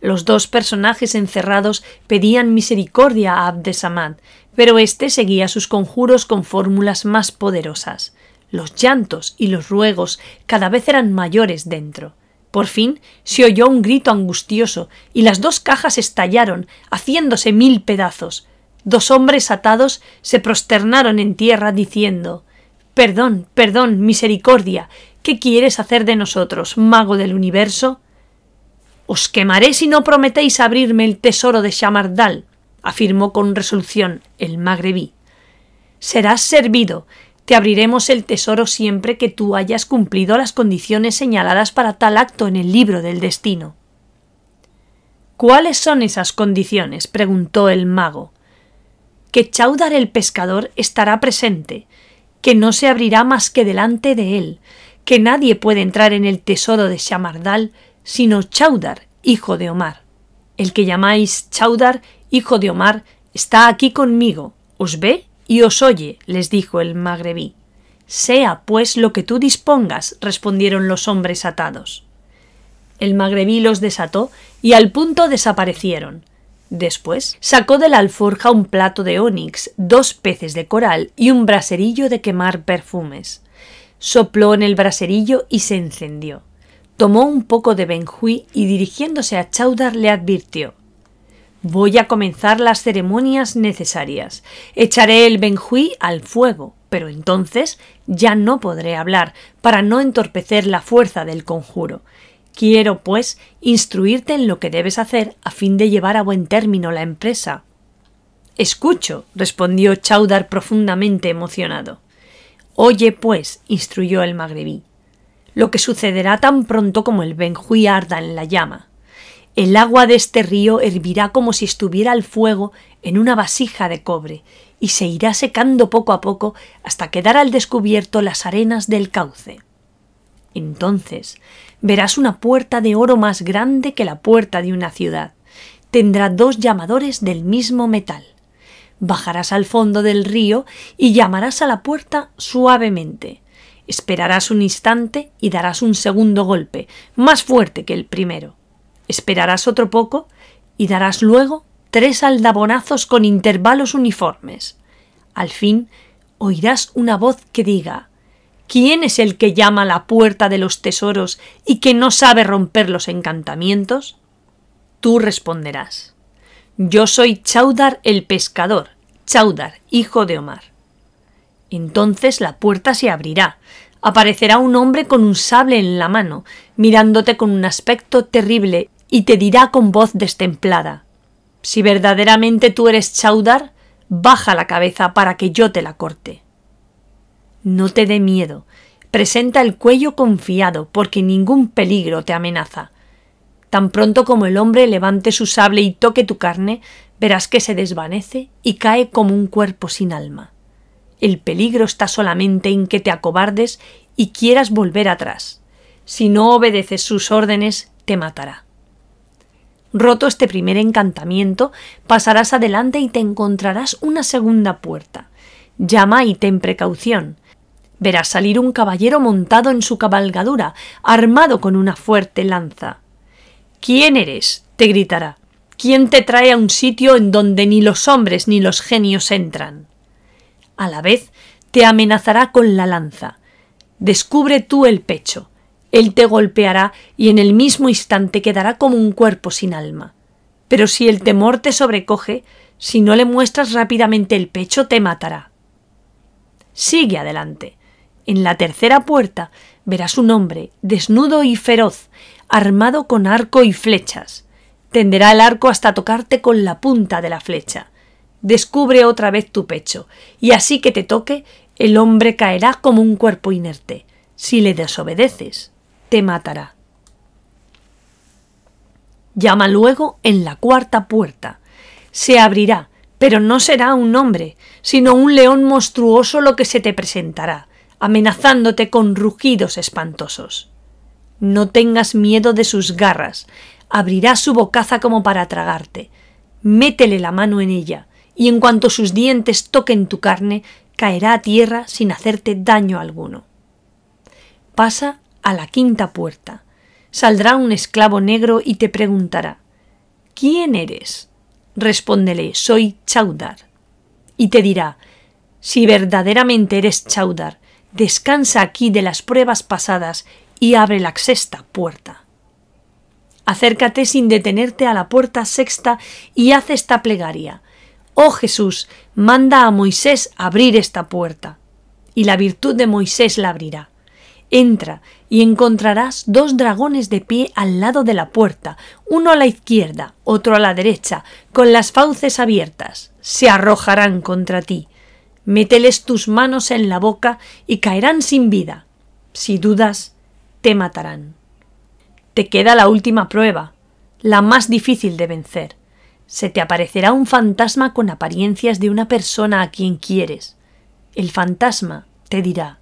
Los dos personajes encerrados pedían misericordia a Abd Es-Samad, pero éste seguía sus conjuros con fórmulas más poderosas. Los llantos y los ruegos cada vez eran mayores dentro. Por fin se oyó un grito angustioso y las dos cajas estallaron, haciéndose 1000 pedazos. Dos hombres atados se prosternaron en tierra diciendo: «Perdón, perdón, misericordia, ¿qué quieres hacer de nosotros, mago del universo?» «Os quemaré si no prometéis abrirme el tesoro de Shamardal», afirmó con resolución el magrebí. «Serás servido. Te abriremos el tesoro siempre que tú hayas cumplido las condiciones señaladas para tal acto en el libro del destino». «¿Cuáles son esas condiciones?», preguntó el mago. «Que Chaudhar el pescador estará presente, que no se abrirá más que delante de él, que nadie puede entrar en el tesoro de Shamardal sino Chaudhar, hijo de Omar. El que llamáis Chaudhar, hijo de Omar, está aquí conmigo, os ve y os oye», les dijo el magrebí. «Sea, pues, lo que tú dispongas», respondieron los hombres atados. El magrebí los desató y al punto desaparecieron. Después sacó de la alforja un plato de onix, 2 peces de coral y un braserillo de quemar perfumes. Sopló en el braserillo y se encendió. Tomó un poco de benjuí y dirigiéndose a Chaudhar le advirtió: «Voy a comenzar las ceremonias necesarias. Echaré el benjuí al fuego, pero entonces ya no podré hablar, para no entorpecer la fuerza del conjuro. Quiero, pues, instruirte en lo que debes hacer a fin de llevar a buen término la empresa». «Escucho», respondió Chaudhar profundamente emocionado. «Oye, pues», instruyó el magrebí, «lo que sucederá tan pronto como el benjuí arda en la llama. El agua de este río hervirá como si estuviera al fuego en una vasija de cobre y se irá secando poco a poco hasta quedar al descubierto las arenas del cauce. Entonces verás una puerta de oro más grande que la puerta de una ciudad. Tendrá 2 llamadores del mismo metal. Bajarás al fondo del río y llamarás a la puerta suavemente. Esperarás un instante y darás un segundo golpe, más fuerte que el primero. Esperarás otro poco y darás luego 3 aldabonazos con intervalos uniformes. Al fin oirás una voz que diga: «¿Quién es el que llama a la puerta de los tesoros y que no sabe romper los encantamientos?» Tú responderás: «Yo soy Chaudhar el pescador, Chaudhar, hijo de Omar». Entonces la puerta se abrirá. Aparecerá un hombre con un sable en la mano, mirándote con un aspecto terrible, y te dirá con voz destemplada: «Si verdaderamente tú eres Chaudhar, baja la cabeza para que yo te la corte». No te dé miedo. Presenta el cuello confiado, porque ningún peligro te amenaza. Tan pronto como el hombre levante su sable y toque tu carne, verás que se desvanece y cae como un cuerpo sin alma. El peligro está solamente en que te acobardes y quieras volver atrás. Si no obedeces sus órdenes, te matará. Roto este primer encantamiento, pasarás adelante y te encontrarás una segunda puerta. Llama y ten precaución. Verás salir un caballero montado en su cabalgadura, armado con una fuerte lanza. «¿Quién eres?», te gritará. «¿Quién te trae a un sitio en donde ni los hombres ni los genios entran?». A la vez te amenazará con la lanza. Descubre tú el pecho. Él te golpeará y en el mismo instante quedará como un cuerpo sin alma. pero si el temor te sobrecoge, si no le muestras rápidamente el pecho, te matará. Sigue adelante. En la tercera puerta verás un hombre, desnudo y feroz, armado con arco y flechas. Tenderá el arco hasta tocarte con la punta de la flecha. Descubre otra vez tu pecho, y así que te toque, el hombre caerá como un cuerpo inerte. Si le desobedeces, te matará. Llama luego en la cuarta puerta. Se abrirá, pero no será un hombre, sino un león monstruoso lo que se te presentará, amenazándote con rugidos espantosos. No tengas miedo de sus garras, abrirá su bocaza como para tragarte. Métele la mano en ella, y en cuanto sus dientes toquen tu carne, caerá a tierra sin hacerte daño alguno. Pasa a la quinta puerta. Saldrá un esclavo negro y te preguntará: ¿quién eres? Respóndele: soy Chaudhar. Y te dirá: si verdaderamente eres Chaudhar, descansa aquí de las pruebas pasadas y abre la sexta puerta. Acércate sin detenerte a la puerta sexta y haz esta plegaria: oh Jesús, manda a Moisés abrir esta puerta. Y la virtud de Moisés la abrirá. Entra y encontrarás 2 dragones de pie al lado de la puerta, uno a la izquierda, otro a la derecha, con las fauces abiertas. Se arrojarán contra ti. Mételes tus manos en la boca y caerán sin vida. Si dudas, te matarán. Te queda la última prueba, la más difícil de vencer. Se te aparecerá un fantasma con apariencias de una persona a quien quieres. El fantasma te dirá: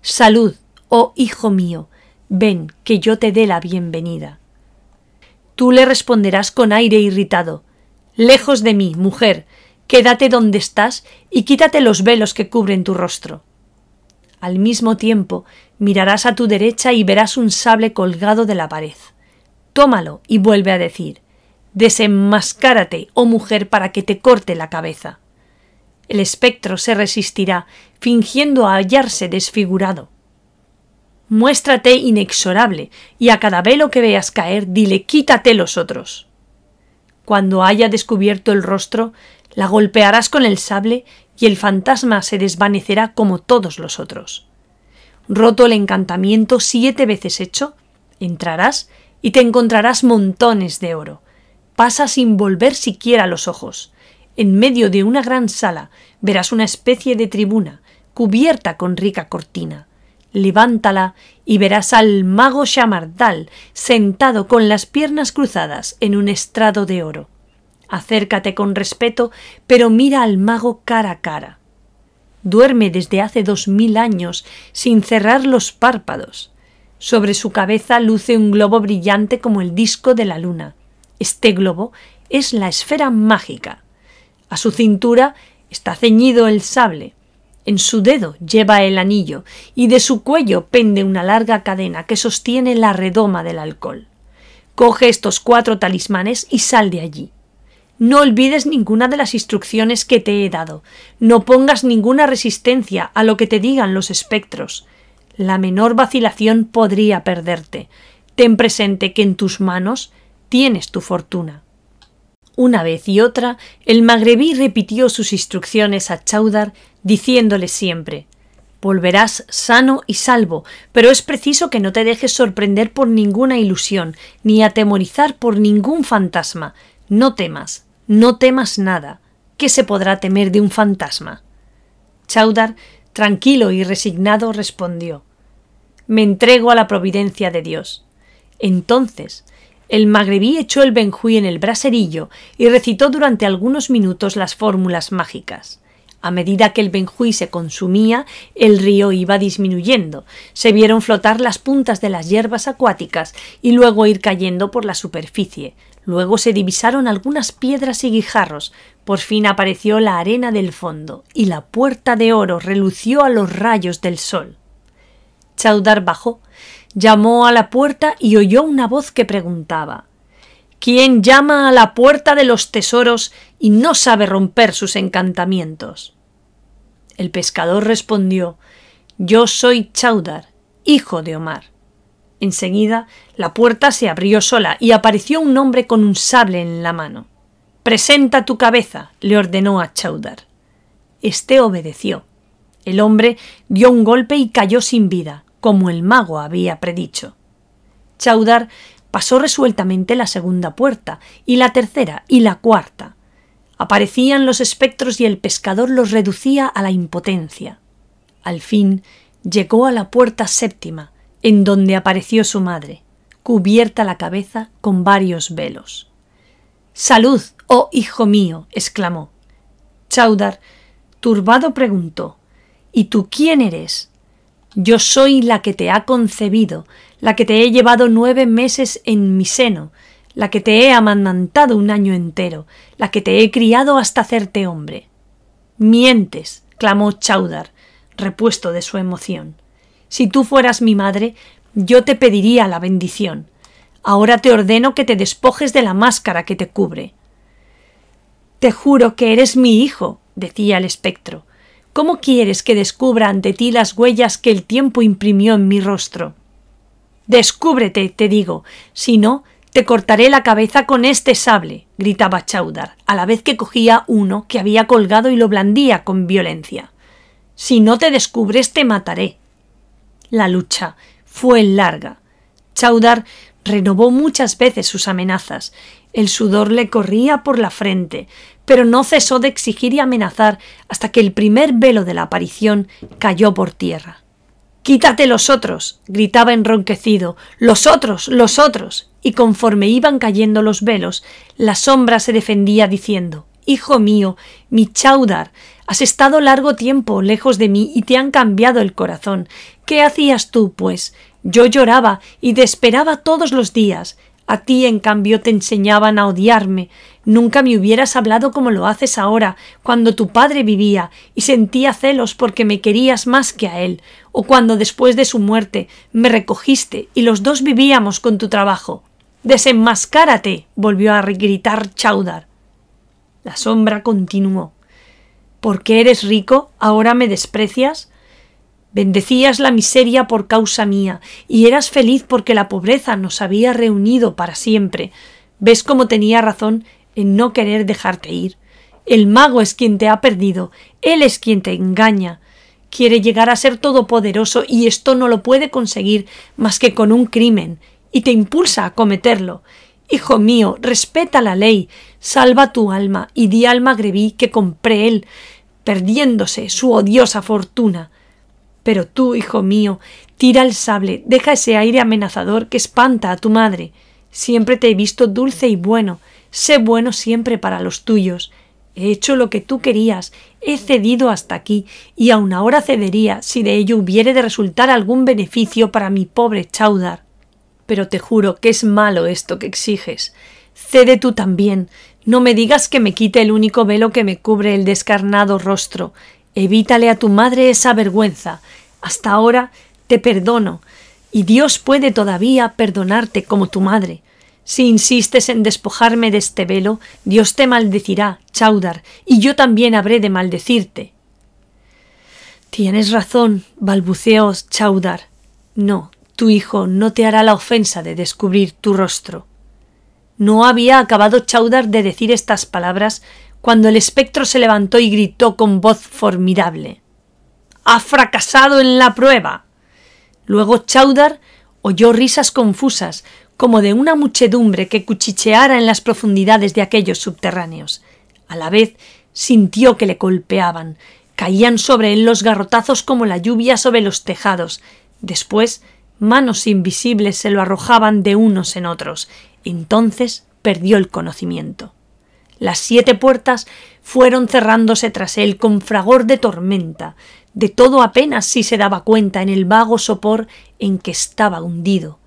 salud, oh hijo mío, ven, que yo te dé la bienvenida. Tú le responderás con aire irritado: lejos de mí, mujer, quédate donde estás y quítate los velos que cubren tu rostro. Al mismo tiempo mirarás a tu derecha y verás un sable colgado de la pared. Tómalo y vuelve a decir: desenmascárate, oh mujer, para que te corte la cabeza. El espectro se resistirá, fingiendo hallarse desfigurado. Muéstrate inexorable, y a cada velo que veas caer, dile: quítate los otros. Cuando haya descubierto el rostro, la golpearás con el sable y el fantasma se desvanecerá como todos los otros. Roto el encantamiento 7 veces hecho, entrarás y te encontrarás montones de oro. Pasa sin volver siquiera los ojos. En medio de una gran sala verás una especie de tribuna, cubierta con rica cortina. Levántala y verás al mago Shamardal sentado con las piernas cruzadas en un estrado de oro. Acércate con respeto, pero mira al mago cara a cara. Duerme desde hace 2000 años sin cerrar los párpados. Sobre su cabeza luce un globo brillante como el disco de la luna. Este globo es la esfera mágica. A su cintura está ceñido el sable. En su dedo lleva el anillo y de su cuello pende una larga cadena que sostiene la redoma del alcohol. Coge estos 4 talismanes y sal de allí. No olvides ninguna de las instrucciones que te he dado. No pongas ninguna resistencia a lo que te digan los espectros. La menor vacilación podría perderte. Ten presente que en tus manos tienes tu fortuna. Una vez y otra, el magrebí repitió sus instrucciones a Chaudhar, diciéndole siempre: volverás sano y salvo, pero es preciso que no te dejes sorprender por ninguna ilusión, ni atemorizar por ningún fantasma. No temas nada. ¿Qué se podrá temer de un fantasma? Chaudhar, tranquilo y resignado, respondió: me entrego a la providencia de Dios. Entonces el magrebí echó el benjuí en el braserillo y recitó durante algunos minutos las fórmulas mágicas. A medida que el benjuí se consumía, el río iba disminuyendo. Se vieron flotar las puntas de las hierbas acuáticas y luego ir cayendo por la superficie. Luego se divisaron algunas piedras y guijarros. Por fin apareció la arena del fondo y la puerta de oro relució a los rayos del sol. Chaudhar bajó, llamó a la puerta y oyó una voz que preguntaba: ¿quién llama a la puerta de los tesoros y no sabe romper sus encantamientos? El pescador respondió: yo soy Chaudhar, hijo de Omar. Enseguida la puerta se abrió sola y apareció un hombre con un sable en la mano. «Presenta tu cabeza», le ordenó a Chowdar. Este obedeció. El hombre dio un golpe y cayó sin vida, como el mago había predicho. Chowdar pasó resueltamente la segunda puerta, y la tercera, y la cuarta. Aparecían los espectros y el pescador los reducía a la impotencia. Al fin llegó a la puerta séptima, en donde apareció su madre, cubierta la cabeza con varios velos. «¡Salud, oh hijo mío!», exclamó. Chowdar, turbado, preguntó: «¿Y tú quién eres?». «Yo soy la que te ha concebido, la que te he llevado 9 meses en mi seno, la que te he amamantado 1 año entero, la que te he criado hasta hacerte hombre». «Mientes», clamó Chowdar, repuesto de su emoción. «Si tú fueras mi madre, yo te pediría la bendición. Ahora te ordeno que te despojes de la máscara que te cubre». «Te juro que eres mi hijo», decía el espectro. «¿Cómo quieres que descubra ante ti las huellas que el tiempo imprimió en mi rostro?». «Descúbrete, te digo, si no, te cortaré la cabeza con este sable», gritaba Chowdar, a la vez que cogía uno que había colgado y lo blandía con violencia. «Si no te descubres, te mataré». La lucha fue larga. Chowdar renovó muchas veces sus amenazas. El sudor le corría por la frente, pero no cesó de exigir y amenazar hasta que el primer velo de la aparición cayó por tierra. «¡Quítate los otros!», gritaba enronquecido. «¡Los otros! ¡Los otros!». Y conforme iban cayendo los velos, la sombra se defendía diciendo: «Hijo mío, mi Chowdar, has estado largo tiempo lejos de mí y te han cambiado el corazón. ¿Qué hacías tú, pues? Yo lloraba y te esperaba todos los días. A ti, en cambio, te enseñaban a odiarme. Nunca me hubieras hablado como lo haces ahora, cuando tu padre vivía y sentía celos porque me querías más que a él, o cuando después de su muerte me recogiste y los dos vivíamos con tu trabajo». «¡Desenmascárate!», volvió a gritar Chowdar. La sombra continuó: «¿Por qué eres rico, ahora me desprecias? Bendecías la miseria por causa mía, y eras feliz porque la pobreza nos había reunido para siempre. ¿Ves cómo tenía razón en no querer dejarte ir? El mago es quien te ha perdido, él es quien te engaña. Quiere llegar a ser todopoderoso y esto no lo puede conseguir más que con un crimen, y te impulsa a cometerlo. Hijo mío, respeta la ley, salva tu alma y di al magrebí que compré él, perdiéndose su odiosa fortuna. Pero tú, hijo mío, tira el sable, deja ese aire amenazador que espanta a tu madre. Siempre te he visto dulce y bueno, sé bueno siempre para los tuyos. He hecho lo que tú querías, he cedido hasta aquí, y aun ahora cedería si de ello hubiere de resultar algún beneficio para mi pobre Chowdar. Pero te juro que es malo esto que exiges. Cede tú también. No me digas que me quite el único velo que me cubre el descarnado rostro. Evítale a tu madre esa vergüenza. Hasta ahora te perdono, y Dios puede todavía perdonarte como tu madre. Si insistes en despojarme de este velo, Dios te maldecirá, Chowdar, y yo también habré de maldecirte». «Tienes razón», balbuceó Chowdar. «No, tu hijo no te hará la ofensa de descubrir tu rostro». No había acabado Chowdar de decir estas palabras cuando el espectro se levantó y gritó con voz formidable: «¡Ha fracasado en la prueba!». Luego Chowdar oyó risas confusas, como de una muchedumbre que cuchicheara en las profundidades de aquellos subterráneos. A la vez sintió que le golpeaban, caían sobre él los garrotazos como la lluvia sobre los tejados. Después manos invisibles se lo arrojaban de unos en otros. Entonces perdió el conocimiento. Las 7 puertas fueron cerrándose tras él con fragor de tormenta. De todo apenas si se daba cuenta en el vago sopor en que estaba hundido.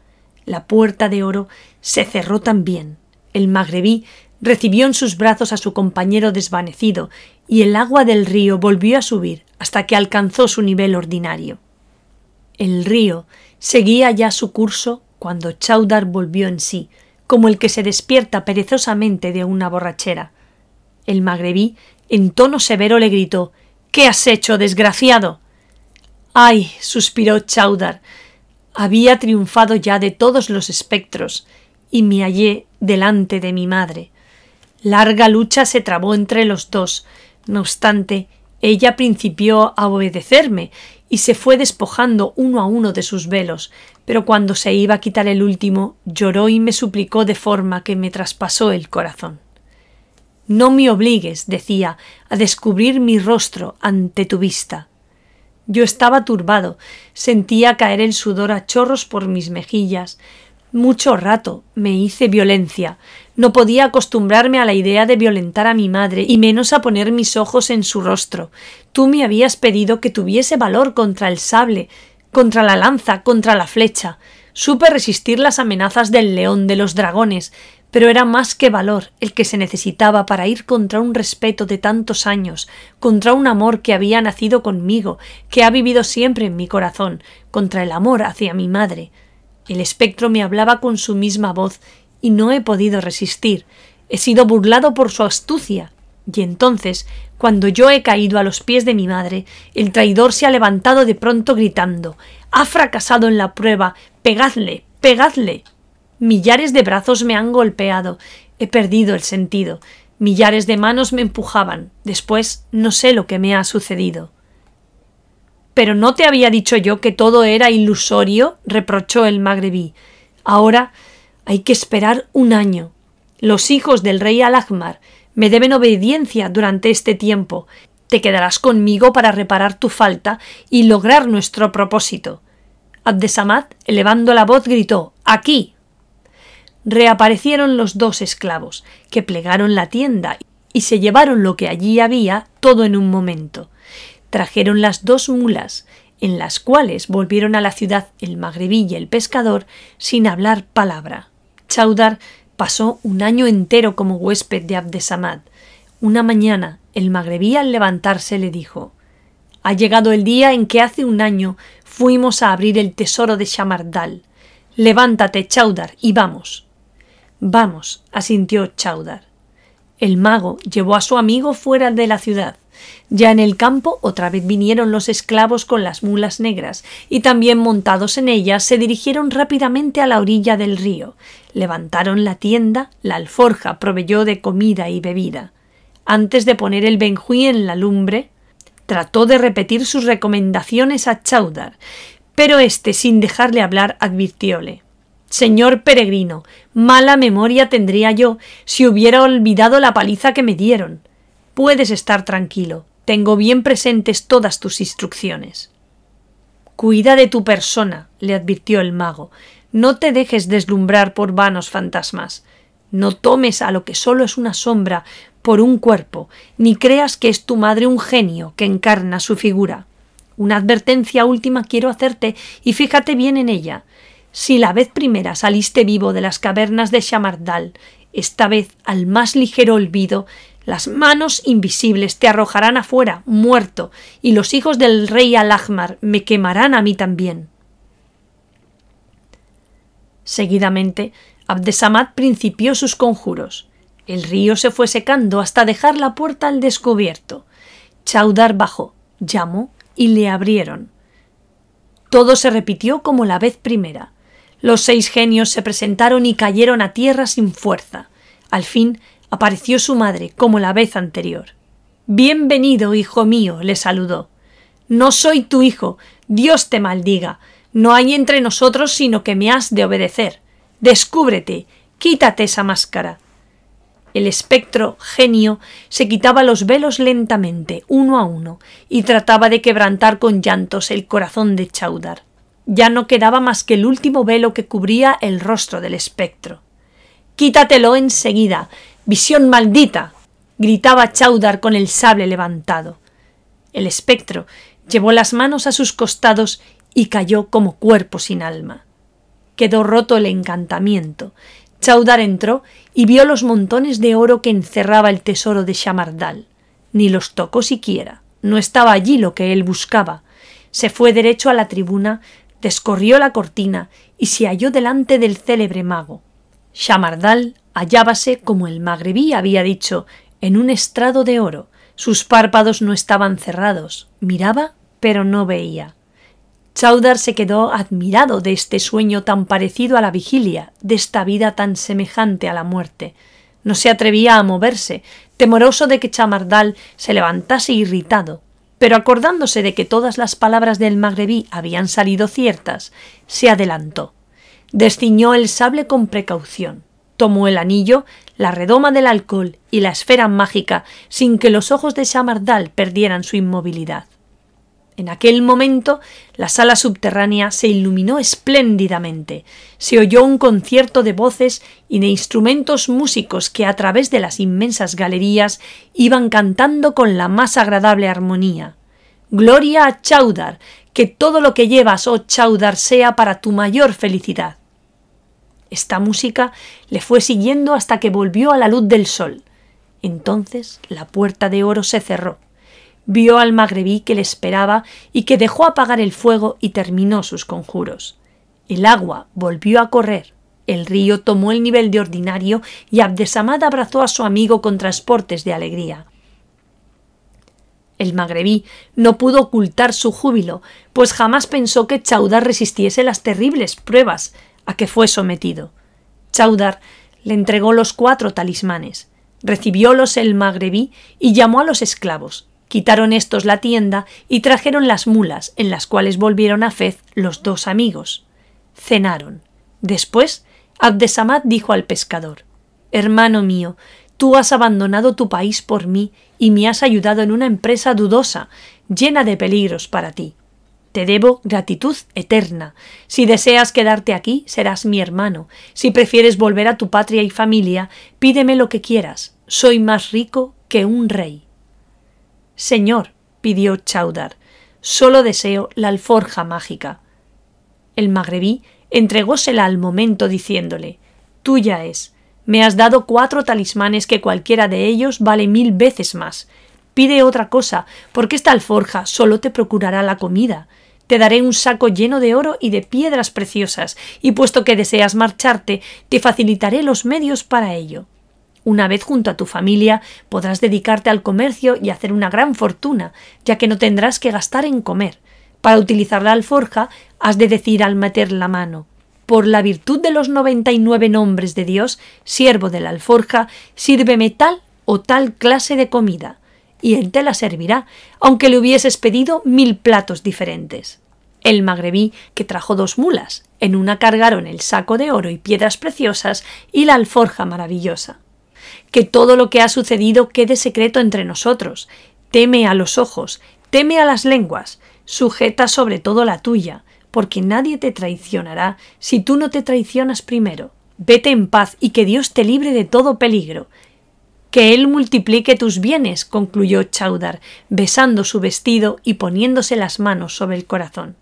La puerta de oro se cerró también. El magrebí recibió en sus brazos a su compañero desvanecido y el agua del río volvió a subir hasta que alcanzó su nivel ordinario. El río seguía ya su curso cuando Chowdar volvió en sí, como el que se despierta perezosamente de una borrachera. El magrebí, en tono severo, le gritó: «¿Qué has hecho, desgraciado?». «¡Ay!», suspiró Chowdar. «Había triunfado ya de todos los espectros y me hallé delante de mi madre. Larga lucha se trabó entre los dos. No obstante, ella principió a obedecerme y se fue despojando uno a uno de sus velos, pero cuando se iba a quitar el último, lloró y me suplicó de forma que me traspasó el corazón. «No me obligues», decía, «a descubrir mi rostro ante tu vista». Yo estaba turbado, sentía caer el sudor a chorros por mis mejillas. Mucho rato me hice violencia. No podía acostumbrarme a la idea de violentar a mi madre, y menos a poner mis ojos en su rostro. Tú me habías pedido que tuviese valor contra el sable, contra la lanza, contra la flecha. Supe resistir las amenazas del león, de los dragones, pero era más que valor el que se necesitaba para ir contra un respeto de tantos años, contra un amor que había nacido conmigo, que ha vivido siempre en mi corazón, contra el amor hacia mi madre. El espectro me hablaba con su misma voz y no he podido resistir. He sido burlado por su astucia. Y entonces, cuando yo he caído a los pies de mi madre, el traidor se ha levantado de pronto gritando: «¡Ha fracasado en la prueba! ¡Pegadle! ¡Pegadle!». Millares de brazos me han golpeado. He perdido el sentido. Millares de manos me empujaban. Después no sé lo que me ha sucedido. «¿Pero no te había dicho yo que todo era ilusorio?», reprochó el magrebí. «Ahora hay que esperar un año. Los hijos del rey Al-Ahmar me deben obediencia durante este tiempo. Te quedarás conmigo para reparar tu falta y lograr nuestro propósito». Abdesamad, elevando la voz, gritó: «¡Aquí!». Reaparecieron los dos esclavos, que plegaron la tienda y se llevaron lo que allí había todo en un momento. Trajeron las dos mulas, en las cuales volvieron a la ciudad el magrebí y el pescador sin hablar palabra. Chaudhar pasó un año entero como huésped de Abdesamad. Una mañana el magrebí, al levantarse, le dijo: «Ha llegado el día en que hace un año fuimos a abrir el tesoro de Shamardal. Levántate, Chaudhar, y vamos». «Vamos», asintió Chaudhar. El mago llevó a su amigo fuera de la ciudad. Ya en el campo otra vez vinieron los esclavos con las mulas negras, y también montados en ellas se dirigieron rápidamente a la orilla del río. Levantaron la tienda, la alforja proveyó de comida y bebida. Antes de poner el benjuí en la lumbre, trató de repetir sus recomendaciones a Chaudhar, pero éste, sin dejarle hablar, advirtióle: «Señor peregrino, mala memoria tendría yo si hubiera olvidado la paliza que me dieron. Puedes estar tranquilo, tengo bien presentes todas tus instrucciones». «Cuida de tu persona», le advirtió el mago. «No te dejes deslumbrar por vanos fantasmas. No tomes a lo que solo es una sombra por un cuerpo, ni creas que es tu madre un genio que encarna su figura. Una advertencia última quiero hacerte, y fíjate bien en ella. Si la vez primera saliste vivo de las cavernas de Shamardal, esta vez, al más ligero olvido, las manos invisibles te arrojarán afuera, muerto, y los hijos del rey Al-Ahmar me quemarán a mí también». Seguidamente, Abdesamad principió sus conjuros. El río se fue secando hasta dejar la puerta al descubierto. Chaudhar bajó, llamó y le abrieron. Todo se repitió como la vez primera. Los 6 genios se presentaron y cayeron a tierra sin fuerza. Al fin apareció su madre, como la vez anterior. «Bienvenido, hijo mío», le saludó. «No soy tu hijo, Dios te maldiga. No hay entre nosotros sino que me has de obedecer. Descúbrete, quítate esa máscara». El espectro genio se quitaba los velos lentamente, uno a uno, y trataba de quebrantar con llantos el corazón de Chaudhar. Ya no quedaba más que el último velo que cubría el rostro del espectro. «Quítatelo enseguida, visión maldita», gritaba Chaudhar con el sable levantado. El espectro llevó las manos a sus costados y cayó como cuerpo sin alma. Quedó roto el encantamiento. Chaudhar entró y vio los montones de oro que encerraba el tesoro de Shamardal. Ni los tocó siquiera. No estaba allí lo que él buscaba. Se fue derecho a la tribuna, descorrió la cortina y se halló delante del célebre mago. Shamardal hallábase, como el magrebí había dicho, en un estrado de oro. Sus párpados no estaban cerrados. Miraba, pero no veía. Chaudhar se quedó admirado de este sueño tan parecido a la vigilia, de esta vida tan semejante a la muerte. No se atrevía a moverse, temoroso de que Chamardal se levantase irritado, pero acordándose de que todas las palabras del magrebí habían salido ciertas, se adelantó. Desciñó el sable con precaución, tomó el anillo, la redoma del alcohol y la esfera mágica sin que los ojos de Chamardal perdieran su inmovilidad. En aquel momento la sala subterránea se iluminó espléndidamente. Se oyó un concierto de voces y de instrumentos músicos que a través de las inmensas galerías iban cantando con la más agradable armonía. «Gloria a Chaudhar! Que todo lo que llevas, oh Chaudhar, sea para tu mayor felicidad». Esta música le fue siguiendo hasta que volvió a la luz del sol. Entonces la puerta de oro se cerró. Vio al magrebí que le esperaba y que dejó apagar el fuego y terminó sus conjuros. El agua volvió a correr, el río tomó el nivel de ordinario y Abdesamad abrazó a su amigo con transportes de alegría. El magrebí no pudo ocultar su júbilo, pues jamás pensó que Chaudhar resistiese las terribles pruebas a que fue sometido. Chaudhar le entregó los 4 talismanes, recibiólos el magrebí y llamó a los esclavos. Quitaron estos la tienda y trajeron las mulas, en las cuales volvieron a Fez los 2 amigos. Cenaron. Después, Abdesamad dijo al pescador: «Hermano mío, tú has abandonado tu país por mí y me has ayudado en una empresa dudosa, llena de peligros para ti. Te debo gratitud eterna. Si deseas quedarte aquí, serás mi hermano. Si prefieres volver a tu patria y familia, pídeme lo que quieras. Soy más rico que un rey». «Señor», pidió Chaudhar, «solo deseo la alforja mágica». El magrebí entregósela al momento diciéndole: «Tuya es. Me has dado 4 talismanes que cualquiera de ellos vale 1000 veces más. Pide otra cosa, porque esta alforja solo te procurará la comida. Te daré un saco lleno de oro y de piedras preciosas, y puesto que deseas marcharte, te facilitaré los medios para ello. Una vez junto a tu familia podrás dedicarte al comercio y hacer una gran fortuna, ya que no tendrás que gastar en comer. Para utilizar la alforja has de decir al meter la mano: «Por la virtud de los 99 nombres de Dios, siervo de la alforja, sírveme tal o tal clase de comida», y él te la servirá, aunque le hubieses pedido 1000 platos diferentes. El magrebí, que trajo 2 mulas, en una cargaron el saco de oro y piedras preciosas y la alforja maravillosa. «Que todo lo que ha sucedido quede secreto entre nosotros. Teme a los ojos, teme a las lenguas, sujeta sobre todo la tuya, porque nadie te traicionará si tú no te traicionas primero. Vete en paz y que Dios te libre de todo peligro». «Que Él multiplique tus bienes», concluyó Chaudhar, besando su vestido y poniéndose las manos sobre el corazón.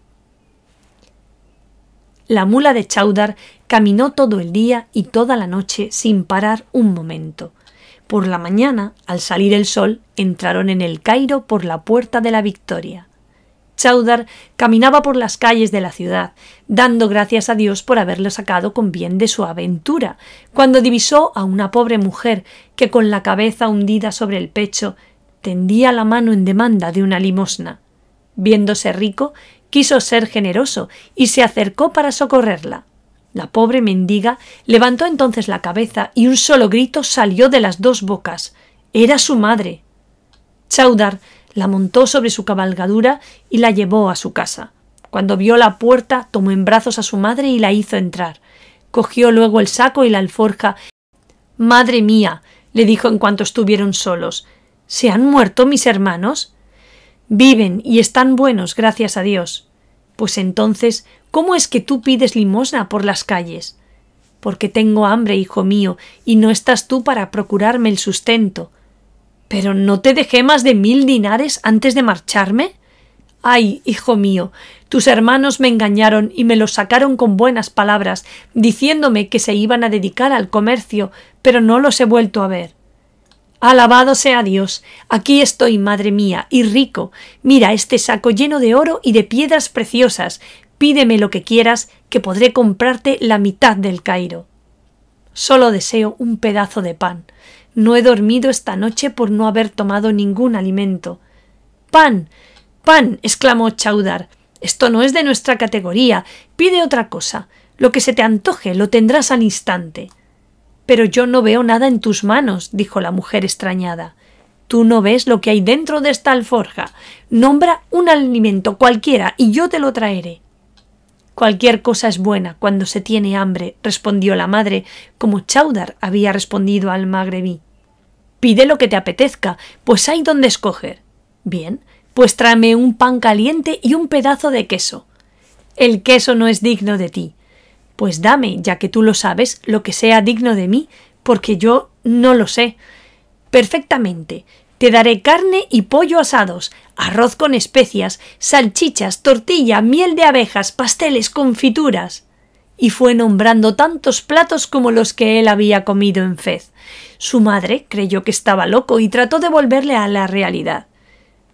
La mula de Chaudhar caminó todo el día y toda la noche sin parar un momento. Por la mañana, al salir el sol, entraron en el Cairo por la puerta de la Victoria. Chaudhar caminaba por las calles de la ciudad, dando gracias a Dios por haberlo sacado con bien de su aventura, cuando divisó a una pobre mujer que, con la cabeza hundida sobre el pecho, tendía la mano en demanda de una limosna. Viéndose rico, quiso ser generoso y se acercó para socorrerla. La pobre mendiga levantó entonces la cabeza y un solo grito salió de las 2 bocas. Era su madre. Chaudhar la montó sobre su cabalgadura y la llevó a su casa. Cuando vio la puerta, tomó en brazos a su madre y la hizo entrar. Cogió luego el saco y la alforja. «Madre mía», le dijo en cuanto estuvieron solos, «¿se han muerto mis hermanos?» «Viven y están buenos, gracias a Dios». «Pues entonces, ¿cómo es que tú pides limosna por las calles?» «Porque tengo hambre, hijo mío, y no estás tú para procurarme el sustento». «¿Pero no te dejé más de 1000 dinares antes de marcharme?» «Ay, hijo mío, tus hermanos me engañaron y me los sacaron con buenas palabras, diciéndome que se iban a dedicar al comercio, pero no los he vuelto a ver». «Alabado sea Dios, aquí estoy, madre mía, y rico. Mira este saco lleno de oro y de piedras preciosas. Pídeme lo que quieras, que podré comprarte la mitad del Cairo». «Solo deseo un pedazo de pan. No he dormido esta noche por no haber tomado ningún alimento». «¡Pan! ¡Pan!», exclamó Chaudhar. «Esto no es de nuestra categoría. Pide otra cosa. Lo que se te antoje lo tendrás al instante». Pero yo no veo nada en tus manos, dijo la mujer extrañada. Tú no ves lo que hay dentro de esta alforja. Nombra un alimento cualquiera y yo te lo traeré. Cualquier cosa es buena cuando se tiene hambre, respondió la madre, como Chaudhar había respondido al magrebí. Pide lo que te apetezca, pues hay donde escoger. Bien, pues tráeme un pan caliente y un pedazo de queso. El queso no es digno de ti. Pues dame, ya que tú lo sabes, lo que sea digno de mí, porque yo no lo sé. Perfectamente. Te daré carne y pollo asados, arroz con especias, salchichas, tortilla, miel de abejas, pasteles, confituras. Y fue nombrando tantos platos como los que él había comido en Fez. Su madre creyó que estaba loco y trató de volverle a la realidad.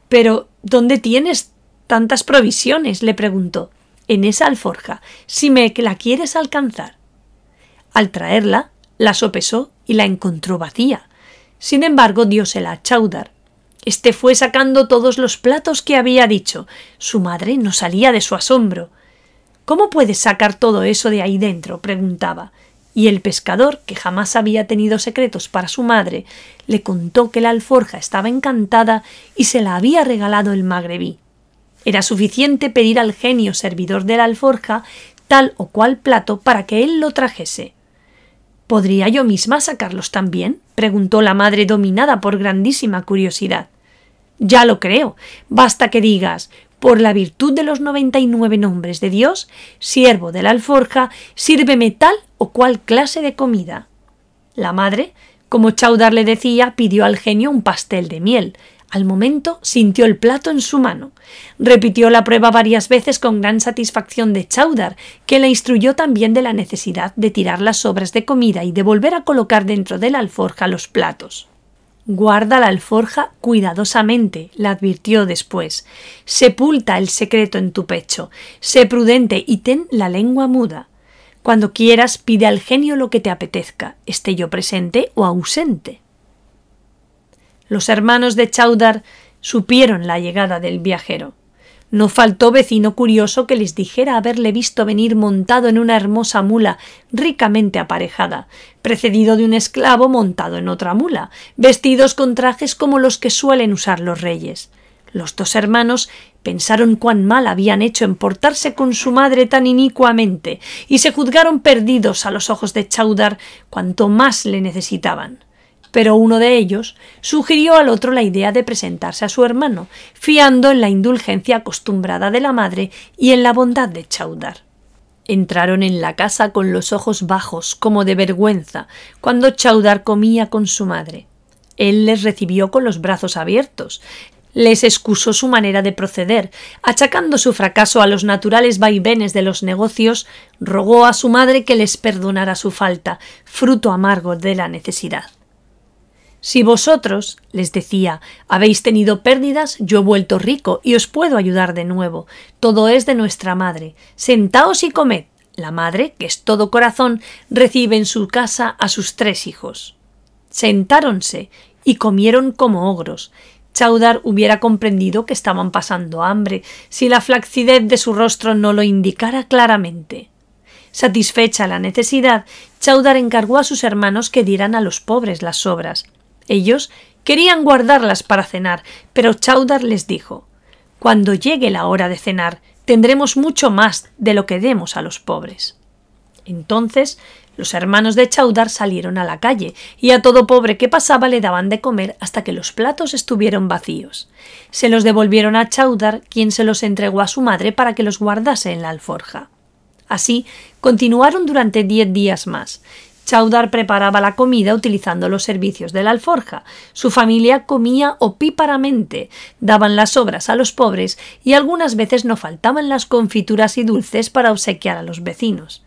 —¿Pero dónde tienes tantas provisiones? —le preguntó. —En esa alforja, si me la quieres alcanzar. Al traerla, la sopesó y la encontró vacía. Sin embargo, diósela a Chaudhar. Este fue sacando todos los platos que había dicho. Su madre no salía de su asombro. —¿Cómo puedes sacar todo eso de ahí dentro? —preguntaba. Y el pescador, que jamás había tenido secretos para su madre, le contó que la alforja estaba encantada y se la había regalado el magrebí. Era suficiente pedir al genio servidor de la alforja tal o cual plato para que él lo trajese. —¿Podría yo misma sacarlos también? —preguntó la madre, dominada por grandísima curiosidad. —Ya lo creo. Basta que digas: por la virtud de los 99 nombres de Dios, siervo de la alforja, sírveme tal o cual clase de comida. La madre, como Chaudhar le decía, pidió al genio un pastel de miel. Al momento sintió el plato en su mano. Repitió la prueba varias veces con gran satisfacción de Chaudhar, que la instruyó también de la necesidad de tirar las sobras de comida y de volver a colocar dentro de la alforja los platos. Guarda la alforja cuidadosamente, la advirtió después. Sepulta el secreto en tu pecho. Sé prudente y ten la lengua muda. Cuando quieras, pide al genio lo que te apetezca, esté yo presente o ausente. Los hermanos de Chaudhar supieron la llegada del viajero. No faltó vecino curioso que les dijera haberle visto venir montado en una hermosa mula ricamente aparejada, precedido de un esclavo montado en otra mula, vestidos con trajes como los que suelen usar los reyes. Los dos hermanos pensaron cuán mal habían hecho en portarse con su madre tan inicuamente y se juzgaron perdidos a los ojos de Chaudhar cuanto más le necesitaban. Pero uno de ellos sugirió al otro la idea de presentarse a su hermano, fiando en la indulgencia acostumbrada de la madre y en la bondad de Chaudhar. Entraron en la casa con los ojos bajos, como de vergüenza, cuando Chaudhar comía con su madre. Él les recibió con los brazos abiertos. Les excusó su manera de proceder, achacando su fracaso a los naturales vaivenes de los negocios, rogó a su madre que les perdonara su falta, fruto amargo de la necesidad. Si vosotros, les decía, habéis tenido pérdidas, yo he vuelto rico y os puedo ayudar de nuevo. Todo es de nuestra madre. Sentaos y comed. La madre, que es todo corazón, recibe en su casa a sus 3 hijos. Sentáronse y comieron como ogros. Chaudhar hubiera comprendido que estaban pasando hambre si la flacidez de su rostro no lo indicara claramente. Satisfecha la necesidad, Chaudhar encargó a sus hermanos que dieran a los pobres las sobras. Ellos querían guardarlas para cenar, pero Chaudhar les dijo: «Cuando llegue la hora de cenar, tendremos mucho más de lo que demos a los pobres». Entonces los hermanos de Chaudhar salieron a la calle y a todo pobre que pasaba le daban de comer hasta que los platos estuvieron vacíos. Se los devolvieron a Chaudhar, quien se los entregó a su madre para que los guardase en la alforja. Así continuaron durante 10 días más. Chaudhar preparaba la comida utilizando los servicios de la alforja. Su familia comía opíparamente, daban las sobras a los pobres y algunas veces no faltaban las confituras y dulces para obsequiar a los vecinos.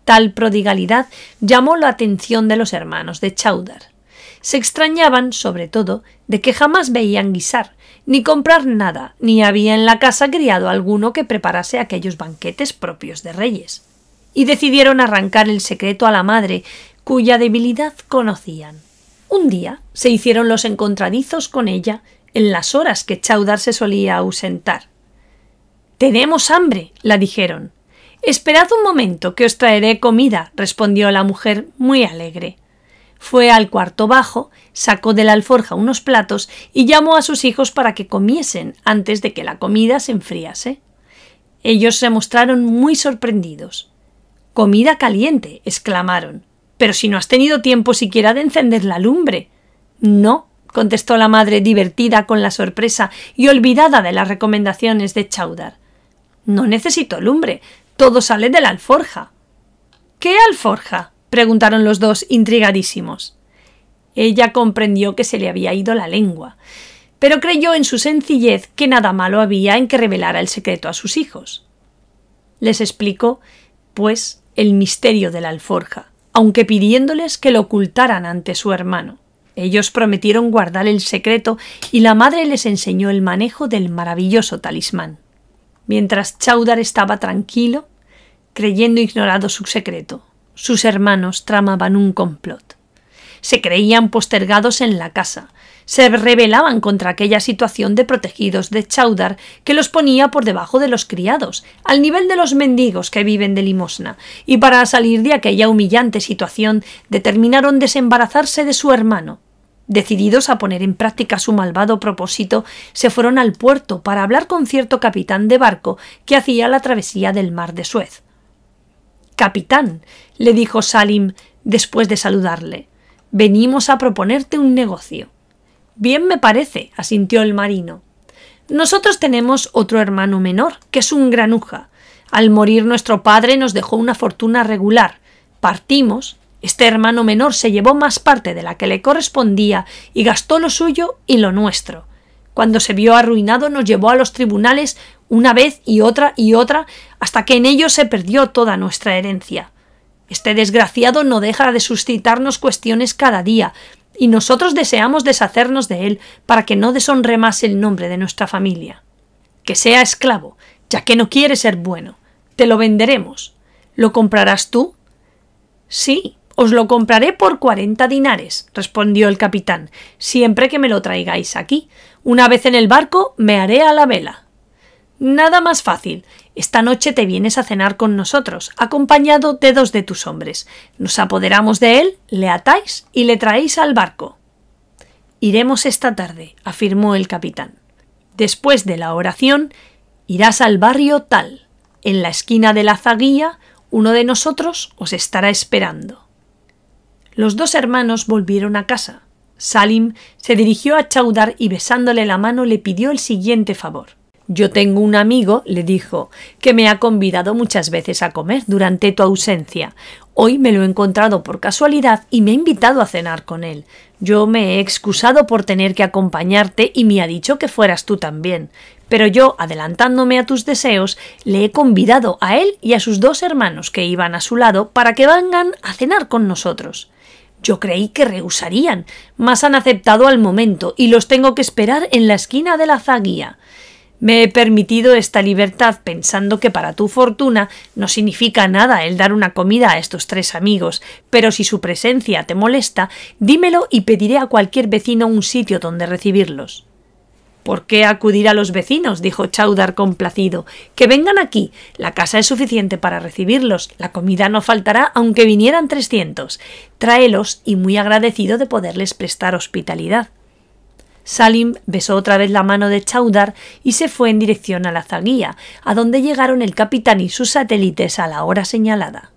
Tal prodigalidad llamó la atención de los hermanos de Chaudhar. Se extrañaban, sobre todo, de que jamás veían guisar, ni comprar nada, ni había en la casa criado alguno que preparase aquellos banquetes propios de reyes. Y decidieron arrancar el secreto a la madre, cuya debilidad conocían. Un día se hicieron los encontradizos con ella en las horas que Chaudhar se solía ausentar. «Tenemos hambre», la dijeron. «Esperad un momento, que os traeré comida», respondió la mujer muy alegre. Fue al cuarto bajo, sacó de la alforja unos platos y llamó a sus hijos para que comiesen antes de que la comida se enfriase. Ellos se mostraron muy sorprendidos. —¡Comida caliente! —exclamaron. —Pero si no has tenido tiempo siquiera de encender la lumbre. —No —contestó la madre, divertida con la sorpresa y olvidada de las recomendaciones de Chowdar—. No necesito lumbre. Todo sale de la alforja. —¿Qué alforja? —preguntaron los dos, intrigadísimos. Ella comprendió que se le había ido la lengua, pero creyó en su sencillez que nada malo había en que revelara el secreto a sus hijos. Les explicó, pues, el misterio de la alforja, aunque pidiéndoles que lo ocultaran ante su hermano. Ellos prometieron guardar el secreto y la madre les enseñó el manejo del maravilloso talismán. Mientras Chowdar estaba tranquilo, creyendo ignorado su secreto, sus hermanos tramaban un complot. Se creían postergados en la casa, se rebelaban contra aquella situación de protegidos de Chowdar que los ponía por debajo de los criados, al nivel de los mendigos que viven de limosna, y para salir de aquella humillante situación determinaron desembarazarse de su hermano. Decididos a poner en práctica su malvado propósito, se fueron al puerto para hablar con cierto capitán de barco que hacía la travesía del mar de Suez. —Capitán —le dijo Salim después de saludarle—, venimos a proponerte un negocio. —Bien me parece —asintió el marino—. Nosotros tenemos otro hermano menor, que es un granuja. Al morir nuestro padre nos dejó una fortuna regular. Partimos. Este hermano menor se llevó más parte de la que le correspondía y gastó lo suyo y lo nuestro. Cuando se vio arruinado nos llevó a los tribunales una vez y otra, hasta que en ellos se perdió toda nuestra herencia. Este desgraciado no deja de suscitarnos cuestiones cada día, y nosotros deseamos deshacernos de él para que no deshonre más el nombre de nuestra familia. Que sea esclavo, ya que no quiere ser bueno. Te lo venderemos. ¿Lo comprarás tú? Sí, os lo compraré por 40 dinares, respondió el capitán, siempre que me lo traigáis aquí. Una vez en el barco me haré a la vela. Nada más fácil. Esta noche te vienes a cenar con nosotros, acompañado de 2 de tus hombres. Nos apoderamos de él, le atáis y le traéis al barco. Iremos esta tarde, afirmó el capitán. Después de la oración, irás al barrio tal. En la esquina de la zaguía, uno de nosotros os estará esperando. Los 2 hermanos volvieron a casa. Salim se dirigió a Chowdar y besándole la mano le pidió el siguiente favor. Yo tengo un amigo, le dijo, que me ha convidado muchas veces a comer durante tu ausencia. Hoy me lo he encontrado por casualidad y me ha invitado a cenar con él. Yo me he excusado por tener que acompañarte y me ha dicho que fueras tú también. Pero yo, adelantándome a tus deseos, le he convidado a él y a sus 2 hermanos que iban a su lado para que vengan a cenar con nosotros. Yo creí que rehusarían, mas han aceptado al momento y los tengo que esperar en la esquina de la zaguía. Me he permitido esta libertad pensando que para tu fortuna no significa nada el dar una comida a estos 3 amigos, pero si su presencia te molesta, dímelo y pediré a cualquier vecino un sitio donde recibirlos. —¿Por qué acudir a los vecinos? —dijo Chowdar complacido—. Que vengan aquí. La casa es suficiente para recibirlos. La comida no faltará aunque vinieran 300. Tráelos y muy agradecido de poderles prestar hospitalidad. Salim besó otra vez la mano de Chowdar y se fue en dirección a la zaguía, a donde llegaron el capitán y sus satélites a la hora señalada.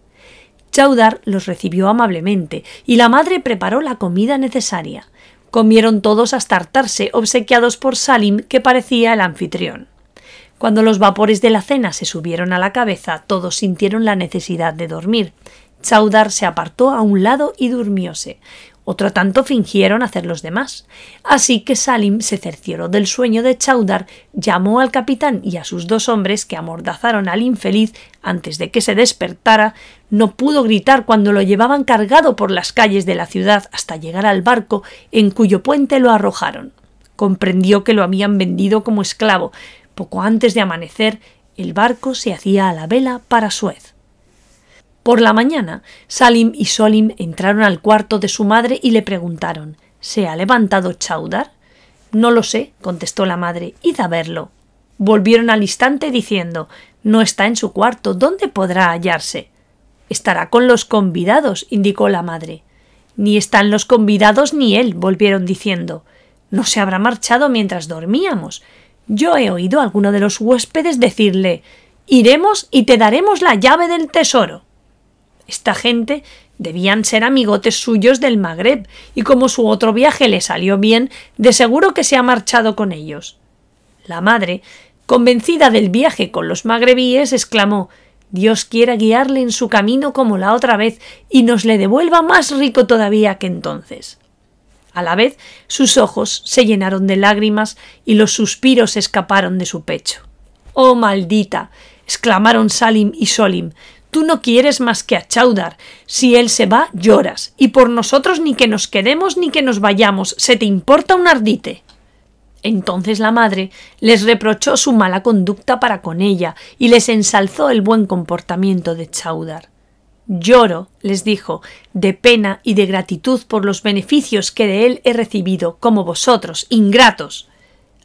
Chowdar los recibió amablemente y la madre preparó la comida necesaria. Comieron todos hasta hartarse, obsequiados por Salim, que parecía el anfitrión. Cuando los vapores de la cena se subieron a la cabeza, todos sintieron la necesidad de dormir. Chowdar se apartó a un lado y durmióse. Otro tanto fingieron hacer los demás. Así que Salim se cercioró del sueño de Chowdar, llamó al capitán y a sus 2 hombres que amordazaron al infeliz antes de que se despertara. No pudo gritar cuando lo llevaban cargado por las calles de la ciudad hasta llegar al barco en cuyo puente lo arrojaron. Comprendió que lo habían vendido como esclavo. Poco antes de amanecer, el barco se hacía a la vela para Suez. Por la mañana, Salim y Solim entraron al cuarto de su madre y le preguntaron: ¿Se ha levantado Chowdar? No lo sé, contestó la madre. Id a verlo. Volvieron al instante diciendo: no está en su cuarto. ¿Dónde podrá hallarse? Estará con los convidados, indicó la madre. Ni están los convidados ni él, volvieron diciendo. No se habrá marchado mientras dormíamos. Yo he oído a alguno de los huéspedes decirle: iremos y te daremos la llave del tesoro. Esta gente debían ser amigotes suyos del Magreb, y como su otro viaje le salió bien, de seguro que se ha marchado con ellos. La madre, convencida del viaje con los magrebíes, exclamó: Dios quiera guiarle en su camino como la otra vez y nos le devuelva más rico todavía que entonces. A la vez sus ojos se llenaron de lágrimas y los suspiros escaparon de su pecho. «¡Oh, maldita!», exclamaron Salim y Solim. «Tú no quieres más que a Chaudhar. Si él se va, lloras, y por nosotros ni que nos quedemos ni que nos vayamos. ¿Se te importa un ardite?». Entonces la madre les reprochó su mala conducta para con ella y les ensalzó el buen comportamiento de Chaudhar. «Lloro», les dijo, «de pena y de gratitud por los beneficios que de él he recibido, como vosotros, ingratos».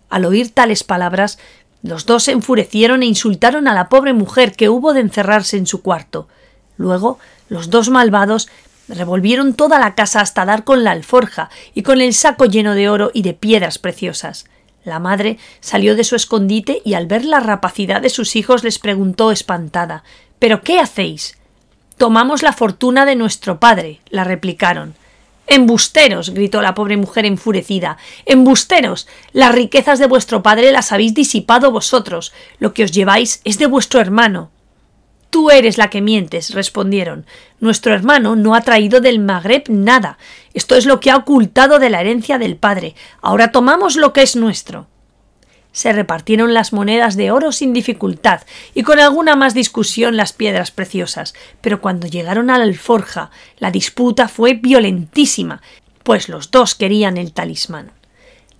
Al oír tales palabras, los dos se enfurecieron e insultaron a la pobre mujer, que hubo de encerrarse en su cuarto. Luego, los dos malvados revolvieron toda la casa hasta dar con la alforja y con el saco lleno de oro y de piedras preciosas. La madre salió de su escondite y al ver la rapacidad de sus hijos les preguntó espantada: «¿Pero qué hacéis?». «Tomamos la fortuna de nuestro padre», la replicaron. «¡Embusteros!», gritó la pobre mujer enfurecida. «¡Embusteros! Las riquezas de vuestro padre las habéis disipado vosotros. Lo que os lleváis es de vuestro hermano». «Tú eres la que mientes», respondieron. «Nuestro hermano no ha traído del Magreb nada. Esto es lo que ha ocultado de la herencia del padre. Ahora tomamos lo que es nuestro». Se repartieron las monedas de oro sin dificultad y con alguna más discusión las piedras preciosas, pero cuando llegaron a la alforja la disputa fue violentísima, pues los dos querían el talismán.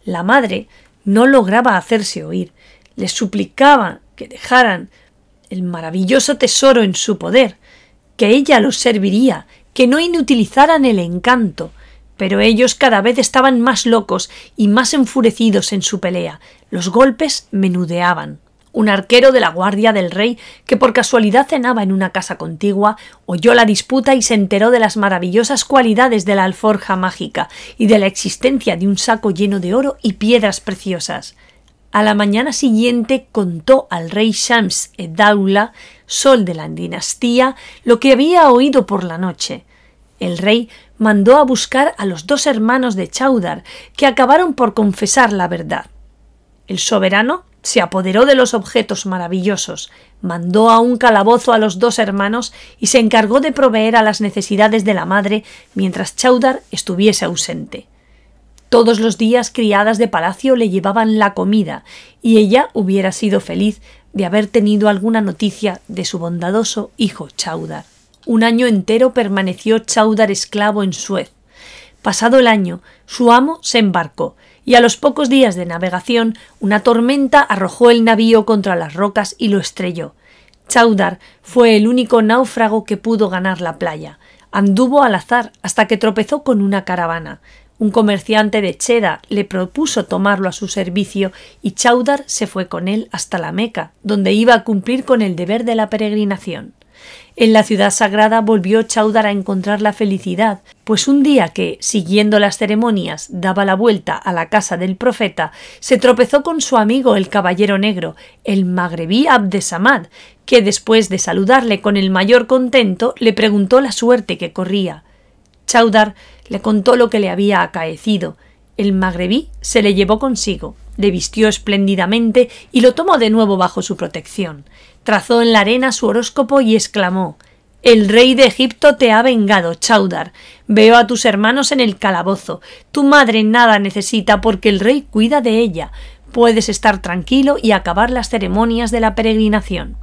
La madre no lograba hacerse oír, les suplicaba que dejaran el maravilloso tesoro en su poder, que ella los serviría, que no inutilizaran el encanto. Pero ellos cada vez estaban más locos y más enfurecidos en su pelea. Los golpes menudeaban. Un arquero de la guardia del rey, que por casualidad cenaba en una casa contigua, oyó la disputa y se enteró de las maravillosas cualidades de la alforja mágica y de la existencia de un saco lleno de oro y piedras preciosas. A la mañana siguiente contó al rey Shams ed-Daula, sol de la dinastía, lo que había oído por la noche. El rey mandó a buscar a los dos hermanos de Chaudhar, que acabaron por confesar la verdad. El soberano se apoderó de los objetos maravillosos, mandó a un calabozo a los dos hermanos y se encargó de proveer a las necesidades de la madre mientras Chaudhar estuviese ausente. Todos los días criadas de palacio le llevaban la comida, y ella hubiera sido feliz de haber tenido alguna noticia de su bondadoso hijo Chaudhar. Un año entero permaneció Chaudhar esclavo en Suez. Pasado el año, su amo se embarcó, y a los pocos días de navegación una tormenta arrojó el navío contra las rocas y lo estrelló. Chaudhar fue el único náufrago que pudo ganar la playa. Anduvo al azar hasta que tropezó con una caravana. Un comerciante de Cheda le propuso tomarlo a su servicio y Chaudhar se fue con él hasta la Meca, donde iba a cumplir con el deber de la peregrinación. En la ciudad sagrada volvió Chaudhar a encontrar la felicidad, pues un día que, siguiendo las ceremonias, daba la vuelta a la casa del profeta, se tropezó con su amigo el caballero negro, el magrebí Abdesamad, que después de saludarle con el mayor contento le preguntó la suerte que corría. Chaudhar le contó lo que le había acaecido. El magrebí se le llevó consigo, le vistió espléndidamente y lo tomó de nuevo bajo su protección. Trazó en la arena su horóscopo y exclamó: «El rey de Egipto te ha vengado, Chaudhar. Veo a tus hermanos en el calabozo. Tu madre nada necesita porque el rey cuida de ella. Puedes estar tranquilo y acabar las ceremonias de la peregrinación».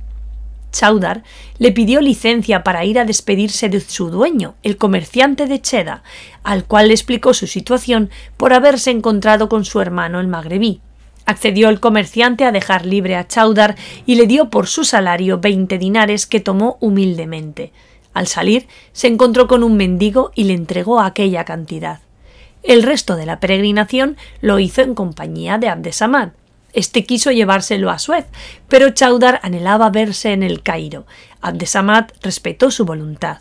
Chaudhar le pidió licencia para ir a despedirse de su dueño, el comerciante de Cheda, al cual le explicó su situación por haberse encontrado con su hermano el magrebí. Accedió el comerciante a dejar libre a Chaudhar y le dio por su salario 20 dinares que tomó humildemente. Al salir se encontró con un mendigo y le entregó aquella cantidad. El resto de la peregrinación lo hizo en compañía de Abdesamad. Este quiso llevárselo a Suez, pero Chaudhar anhelaba verse en el Cairo. Abdesamad respetó su voluntad.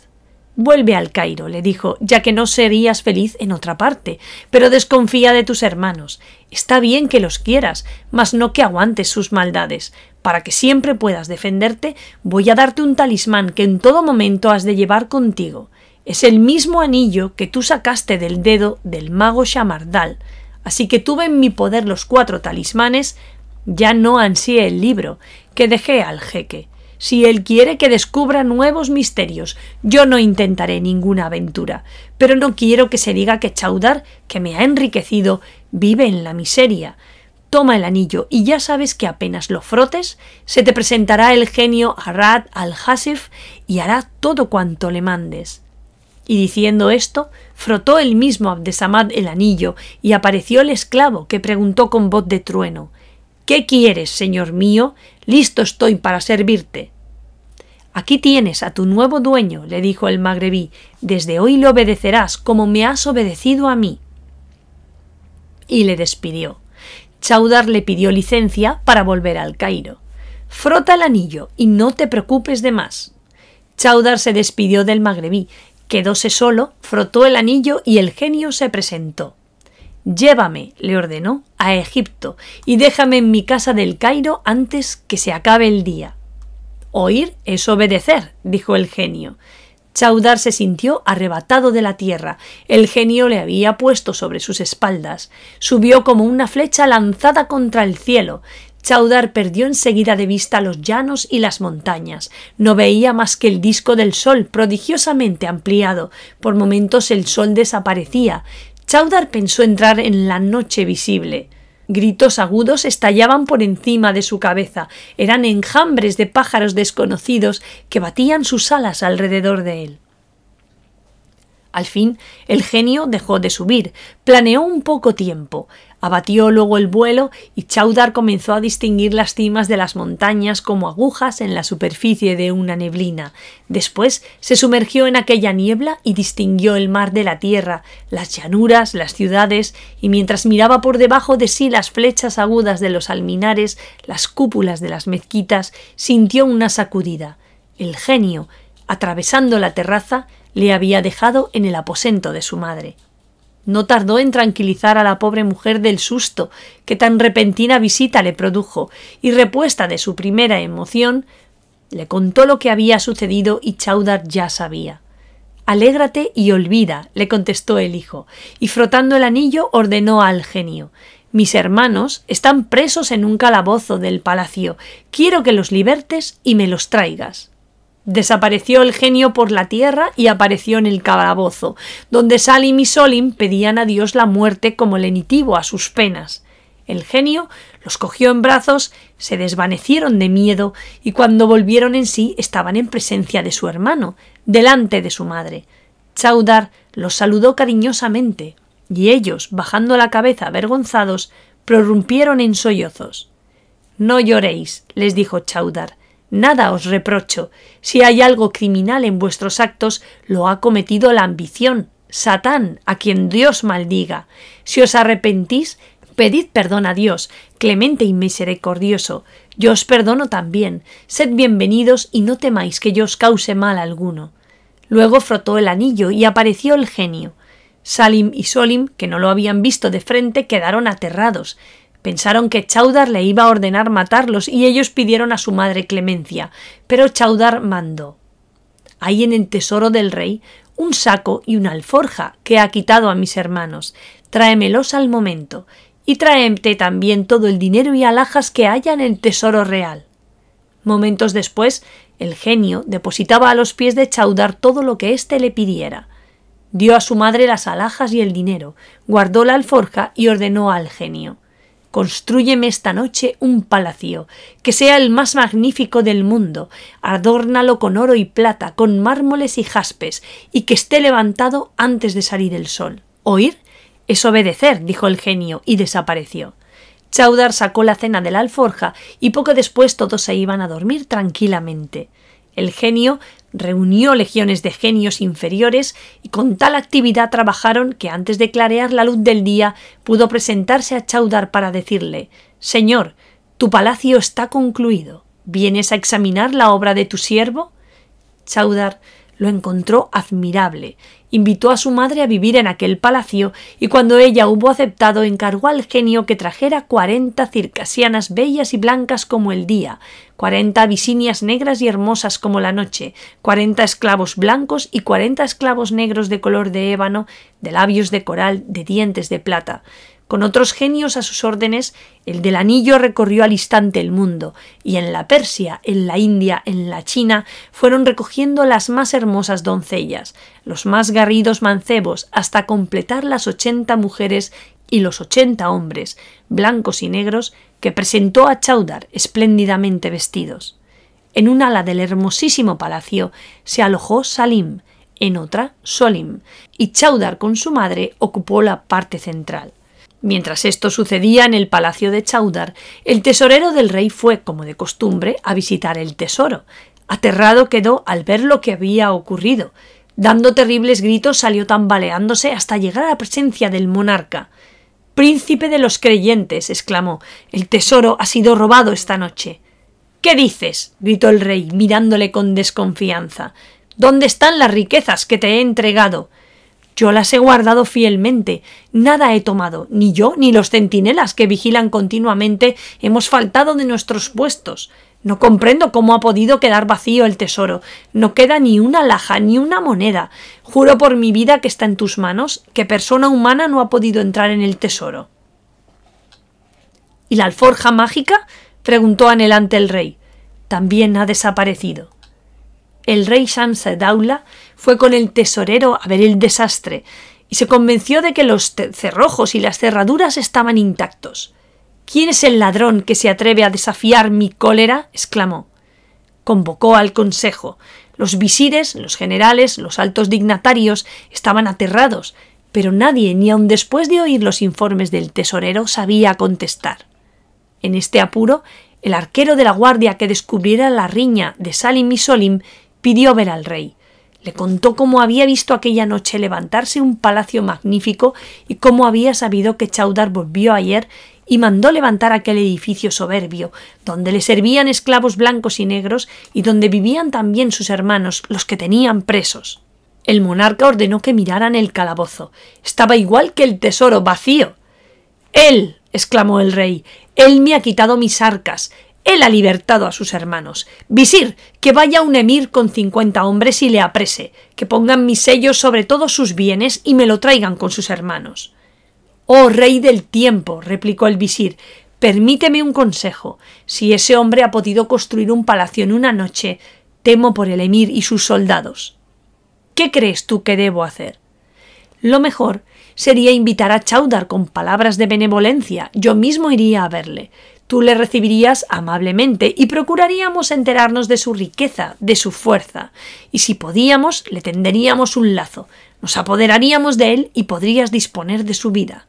Vuelve al Cairo, le dijo, ya que no serías feliz en otra parte, pero desconfía de tus hermanos. Está bien que los quieras, mas no que aguantes sus maldades. Para que siempre puedas defenderte, voy a darte un talismán que en todo momento has de llevar contigo. Es el mismo anillo que tú sacaste del dedo del mago Shamardal. Así que tuve en mi poder los 4 talismanes, ya no ansié el libro, que dejé al jeque. Si él quiere que descubra nuevos misterios, yo no intentaré ninguna aventura, pero no quiero que se diga que Chaudhar, que me ha enriquecido, vive en la miseria. Toma el anillo y ya sabes que apenas lo frotes, se te presentará el genio Arad al-Hasif y hará todo cuanto le mandes. Y diciendo esto, frotó el mismo Abdesamad el anillo y apareció el esclavo, que preguntó con voz de trueno: «¿Qué quieres, señor mío? Listo estoy para servirte». «Aquí tienes a tu nuevo dueño», le dijo el magrebí, «desde hoy le obedecerás como me has obedecido a mí». Y le despidió. Chaudhar le pidió licencia para volver al Cairo. «Frota el anillo y no te preocupes de más». Chaudhar se despidió del magrebí, quedóse solo, frotó el anillo y el genio se presentó. «Llévame», le ordenó, «a Egipto y déjame en mi casa del Cairo antes que se acabe el día». «Oír es obedecer», dijo el genio. Chaudhar se sintió arrebatado de la tierra. El genio le había puesto sobre sus espaldas. Subió como una flecha lanzada contra el cielo. Chaudhar perdió enseguida de vista los llanos y las montañas. No veía más que el disco del sol, prodigiosamente ampliado. Por momentos el sol desaparecía. Chaudhar pensó entrar en la noche visible. Gritos agudos estallaban por encima de su cabeza. Eran enjambres de pájaros desconocidos que batían sus alas alrededor de él. Al fin, el genio dejó de subir, planeó un poco tiempo, abatió luego el vuelo y Chaudhar comenzó a distinguir las cimas de las montañas como agujas en la superficie de una neblina. Después se sumergió en aquella niebla y distinguió el mar de la tierra, las llanuras, las ciudades, y mientras miraba por debajo de sí las flechas agudas de los alminares, las cúpulas de las mezquitas, sintió una sacudida. El genio, atravesando la terraza, le había dejado en el aposento de su madre. No tardó en tranquilizar a la pobre mujer del susto que tan repentina visita le produjo, y repuesta de su primera emoción, le contó lo que había sucedido y Chaudhar ya sabía. «Alégrate y olvida», le contestó el hijo, y frotando el anillo ordenó al genio: «Mis hermanos están presos en un calabozo del palacio. Quiero que los libertes y me los traigas». Desapareció el genio por la tierra y apareció en el calabozo, donde Salim y Solim pedían a Dios la muerte como lenitivo a sus penas. El genio los cogió en brazos, se desvanecieron de miedo y cuando volvieron en sí estaban en presencia de su hermano, delante de su madre. Chaudhar los saludó cariñosamente y ellos, bajando la cabeza avergonzados, prorrumpieron en sollozos. «No lloréis», les dijo Chaudhar. «Nada os reprocho. Si hay algo criminal en vuestros actos, lo ha cometido la ambición, Satán, a quien Dios maldiga. Si os arrepentís, pedid perdón a Dios, clemente y misericordioso. Yo os perdono también. Sed bienvenidos y no temáis que yo os cause mal alguno». Luego frotó el anillo y apareció el genio. Salim y Solim, que no lo habían visto de frente, quedaron aterrados. Pensaron que Chaudhar le iba a ordenar matarlos y ellos pidieron a su madre clemencia, pero Chaudhar mandó: «Hay en el tesoro del rey un saco y una alforja que ha quitado a mis hermanos. Tráemelos al momento, y tráete también todo el dinero y alhajas que haya en el tesoro real». Momentos después, el genio depositaba a los pies de Chaudhar todo lo que éste le pidiera. Dio a su madre las alhajas y el dinero, guardó la alforja y ordenó al genio: «Constrúyeme esta noche un palacio, que sea el más magnífico del mundo, adórnalo con oro y plata, con mármoles y jaspes, y que esté levantado antes de salir el sol». «Oír es obedecer», dijo el genio, y desapareció. Chaudhar sacó la cena de la alforja, y poco después todos se iban a dormir tranquilamente. El genio reunió legiones de genios inferiores y con tal actividad trabajaron que antes de clarear la luz del día pudo presentarse a Chaudhar para decirle: «Señor, tu palacio está concluido. ¿Vienes a examinar la obra de tu siervo?». Chaudhar Lo encontró admirable. Invitó a su madre a vivir en aquel palacio y cuando ella hubo aceptado encargó al genio que trajera 40 circasianas bellas y blancas como el día, 40 abisinias negras y hermosas como la noche, 40 esclavos blancos y 40 esclavos negros de color de ébano, de labios de coral, de dientes de plata. Con otros genios a sus órdenes, el del anillo recorrió al instante el mundo, y en la Persia, en la India, en la China, fueron recogiendo las más hermosas doncellas, los más garridos mancebos, hasta completar las 80 mujeres y los 80 hombres, blancos y negros, que presentó a Chaudhar espléndidamente vestidos. En un ala del hermosísimo palacio se alojó Salim, en otra Solim, y Chaudhar con su madre ocupó la parte central. Mientras esto sucedía en el palacio de Chaudhar, el tesorero del rey fue, como de costumbre, a visitar el tesoro. Aterrado quedó al ver lo que había ocurrido. Dando terribles gritos salió tambaleándose hasta llegar a la presencia del monarca. «Príncipe de los creyentes», exclamó, «el tesoro ha sido robado esta noche». «¿Qué dices?», gritó el rey, mirándole con desconfianza. «¿Dónde están las riquezas que te he entregado?» «Yo las he guardado fielmente. Nada he tomado. Ni yo ni los centinelas que vigilan continuamente hemos faltado de nuestros puestos. No comprendo cómo ha podido quedar vacío el tesoro. No queda ni una alhaja, ni una moneda. Juro por mi vida que está en tus manos, que persona humana no ha podido entrar en el tesoro». «¿Y la alforja mágica?», preguntó anhelante el rey. «También ha desaparecido». El rey Shams-e-Daula fue con el tesorero a ver el desastre y se convenció de que los cerrojos y las cerraduras estaban intactos. «¿Quién es el ladrón que se atreve a desafiar mi cólera?», exclamó. Convocó al consejo. Los visires, los generales, los altos dignatarios estaban aterrados, pero nadie, ni aun después de oír los informes del tesorero, sabía contestar. En este apuro, el arquero de la guardia que descubriera la riña de Salim y Solim pidió ver al rey. Le contó cómo había visto aquella noche levantarse un palacio magnífico y cómo había sabido que Chaudhar volvió ayer y mandó levantar aquel edificio soberbio, donde le servían esclavos blancos y negros y donde vivían también sus hermanos, los que tenían presos. El monarca ordenó que miraran el calabozo. Estaba igual que el tesoro, vacío. «¡Él!», exclamó el rey, «él me ha quitado mis arcas. Él ha libertado a sus hermanos. Visir, que vaya un emir con 50 hombres y le aprese, que pongan mis sellos sobre todos sus bienes y me lo traigan con sus hermanos». «Oh rey del tiempo», replicó el visir, «permíteme un consejo. Si ese hombre ha podido construir un palacio en una noche, temo por el emir y sus soldados. ¿Qué crees tú que debo hacer?» «Lo mejor sería invitar a Chaudhar con palabras de benevolencia. Yo mismo iría a verle. Tú le recibirías amablemente y procuraríamos enterarnos de su riqueza, de su fuerza. Y si podíamos, le tenderíamos un lazo. Nos apoderaríamos de él y podrías disponer de su vida».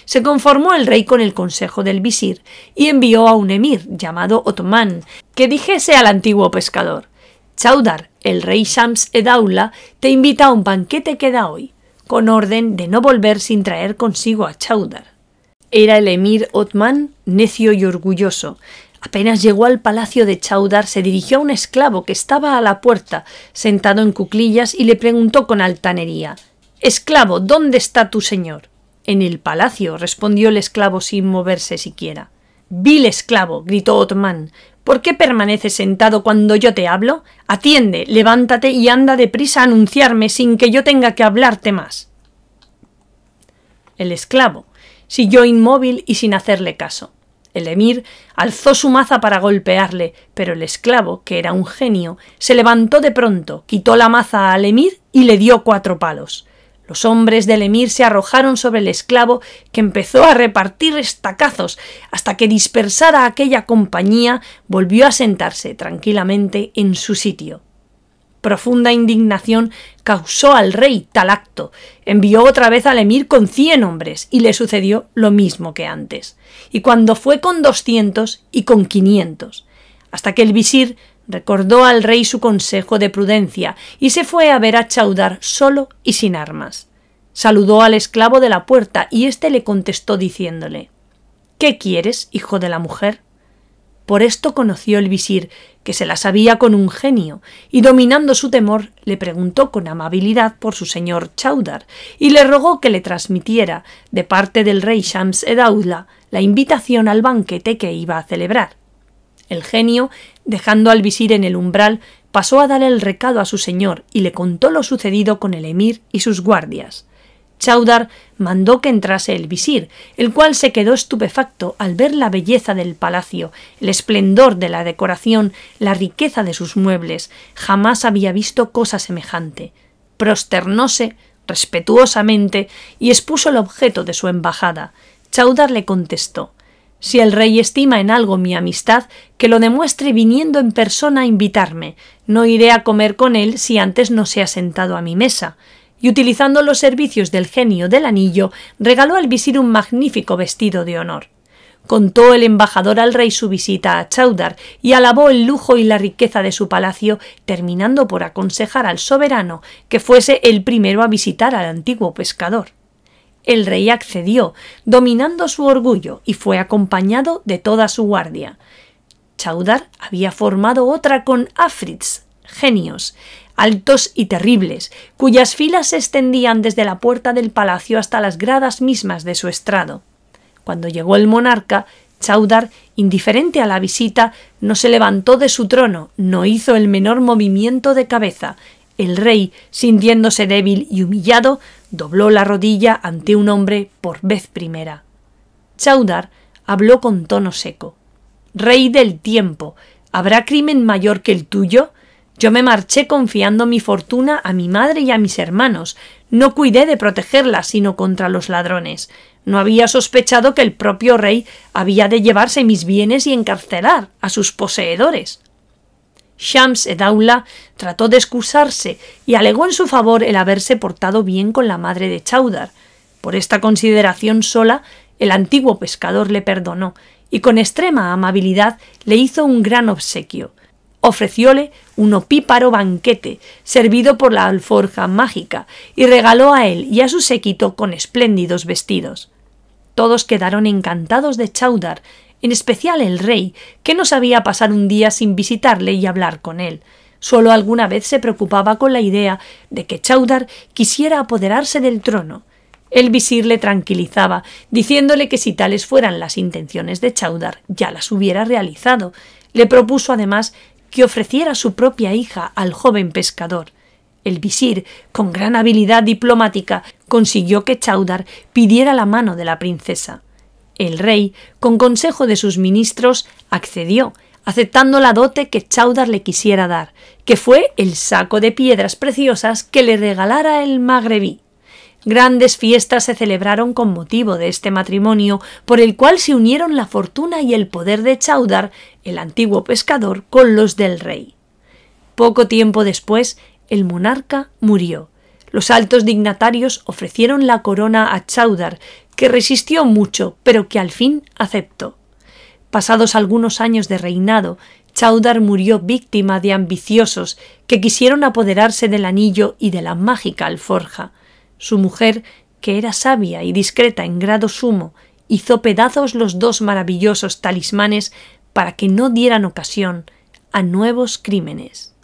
Se conformó el rey con el consejo del visir y envió a un emir llamado Othman, que dijese al antiguo pescador: «Chaudhar, el rey Shams-e-Daula, te invita a un banquete que da hoy, con orden de no volver sin traer consigo a Chaudhar». Era el emir Othman necio y orgulloso. Apenas llegó al palacio de Chaudhar, se dirigió a un esclavo que estaba a la puerta, sentado en cuclillas, y le preguntó con altanería: «Esclavo, ¿dónde está tu señor?». «En el palacio», respondió el esclavo sin moverse siquiera. «Vil esclavo», gritó Othman, «¿por qué permaneces sentado cuando yo te hablo? Atiende, levántate y anda deprisa a anunciarme sin que yo tenga que hablarte más». El esclavo siguió inmóvil y sin hacerle caso. El emir alzó su maza para golpearle, pero el esclavo, que era un genio, se levantó de pronto, quitó la maza al emir y le dio 4 palos. Los hombres del emir se arrojaron sobre el esclavo, que empezó a repartir estacazos hasta que, dispersada aquella compañía, volvió a sentarse tranquilamente en su sitio. Profunda indignación causó al rey tal acto. Envió otra vez al emir con 100 hombres y le sucedió lo mismo que antes. Y cuando fue con 200 y con 500, hasta que el visir recordó al rey su consejo de prudencia y se fue a ver a Chaudhar solo y sin armas. Saludó al esclavo de la puerta y éste le contestó diciéndole: «¿Qué quieres, hijo de la mujer?». Por esto conoció el visir que se las había con un genio, y dominando su temor, le preguntó con amabilidad por su señor Chowdar, y le rogó que le transmitiera, de parte del rey Shams-ed-Dawla, la invitación al banquete que iba a celebrar. El genio, dejando al visir en el umbral, pasó a dar el recado a su señor y le contó lo sucedido con el emir y sus guardias. Chowdar mandó que entrase el visir, el cual se quedó estupefacto al ver la belleza del palacio, el esplendor de la decoración, la riqueza de sus muebles. Jamás había visto cosa semejante. Prosternóse respetuosamente y expuso el objeto de su embajada. Chowdar le contestó: «Si el rey estima en algo mi amistad, que lo demuestre viniendo en persona a invitarme. No iré a comer con él si antes no se ha sentado a mi mesa». Y utilizando los servicios del genio del anillo, regaló al visir un magnífico vestido de honor. Contó el embajador al rey su visita a Chowdar y alabó el lujo y la riqueza de su palacio, terminando por aconsejar al soberano que fuese el primero a visitar al antiguo pescador. El rey accedió, dominando su orgullo, y fue acompañado de toda su guardia. Chowdar había formado otra con afrits, genios, altos y terribles, cuyas filas se extendían desde la puerta del palacio hasta las gradas mismas de su estrado. Cuando llegó el monarca, Chowdar, indiferente a la visita, no se levantó de su trono, no hizo el menor movimiento de cabeza. El rey, sintiéndose débil y humillado, dobló la rodilla ante un hombre por vez primera. Chowdar habló con tono seco: «Rey del tiempo, ¿habrá crimen mayor que el tuyo? Yo me marché confiando mi fortuna a mi madre y a mis hermanos. No cuidé de protegerla sino contra los ladrones. No había sospechado que el propio rey había de llevarse mis bienes y encarcelar a sus poseedores». Shams-ed-Dawla trató de excusarse y alegó en su favor el haberse portado bien con la madre de Chowdar. Por esta consideración sola, el antiguo pescador le perdonó y con extrema amabilidad le hizo un gran obsequio. Ofrecióle un opíparo banquete, servido por la alforja mágica, y regaló a él y a su séquito con espléndidos vestidos. Todos quedaron encantados de Chowdar, en especial el rey, que no sabía pasar un día sin visitarle y hablar con él. Solo alguna vez se preocupaba con la idea de que Chowdar quisiera apoderarse del trono. El visir le tranquilizaba, diciéndole que si tales fueran las intenciones de Chowdar, ya las hubiera realizado. Le propuso además que ofreciera su propia hija al joven pescador. El visir, con gran habilidad diplomática, consiguió que Chowdar pidiera la mano de la princesa. El rey, con consejo de sus ministros, accedió, aceptando la dote que Chowdar le quisiera dar, que fue el saco de piedras preciosas que le regalara el magrebí. Grandes fiestas se celebraron con motivo de este matrimonio, por el cual se unieron la fortuna y el poder de Chowdar, el antiguo pescador, con los del rey. Poco tiempo después, el monarca murió. Los altos dignatarios ofrecieron la corona a Chowdar, que resistió mucho, pero que al fin aceptó. Pasados algunos años de reinado, Chowdar murió víctima de ambiciosos que quisieron apoderarse del anillo y de la mágica alforja. Su mujer, que era sabia y discreta en grado sumo, hizo pedazos los dos maravillosos talismanes para que no dieran ocasión a nuevos crímenes.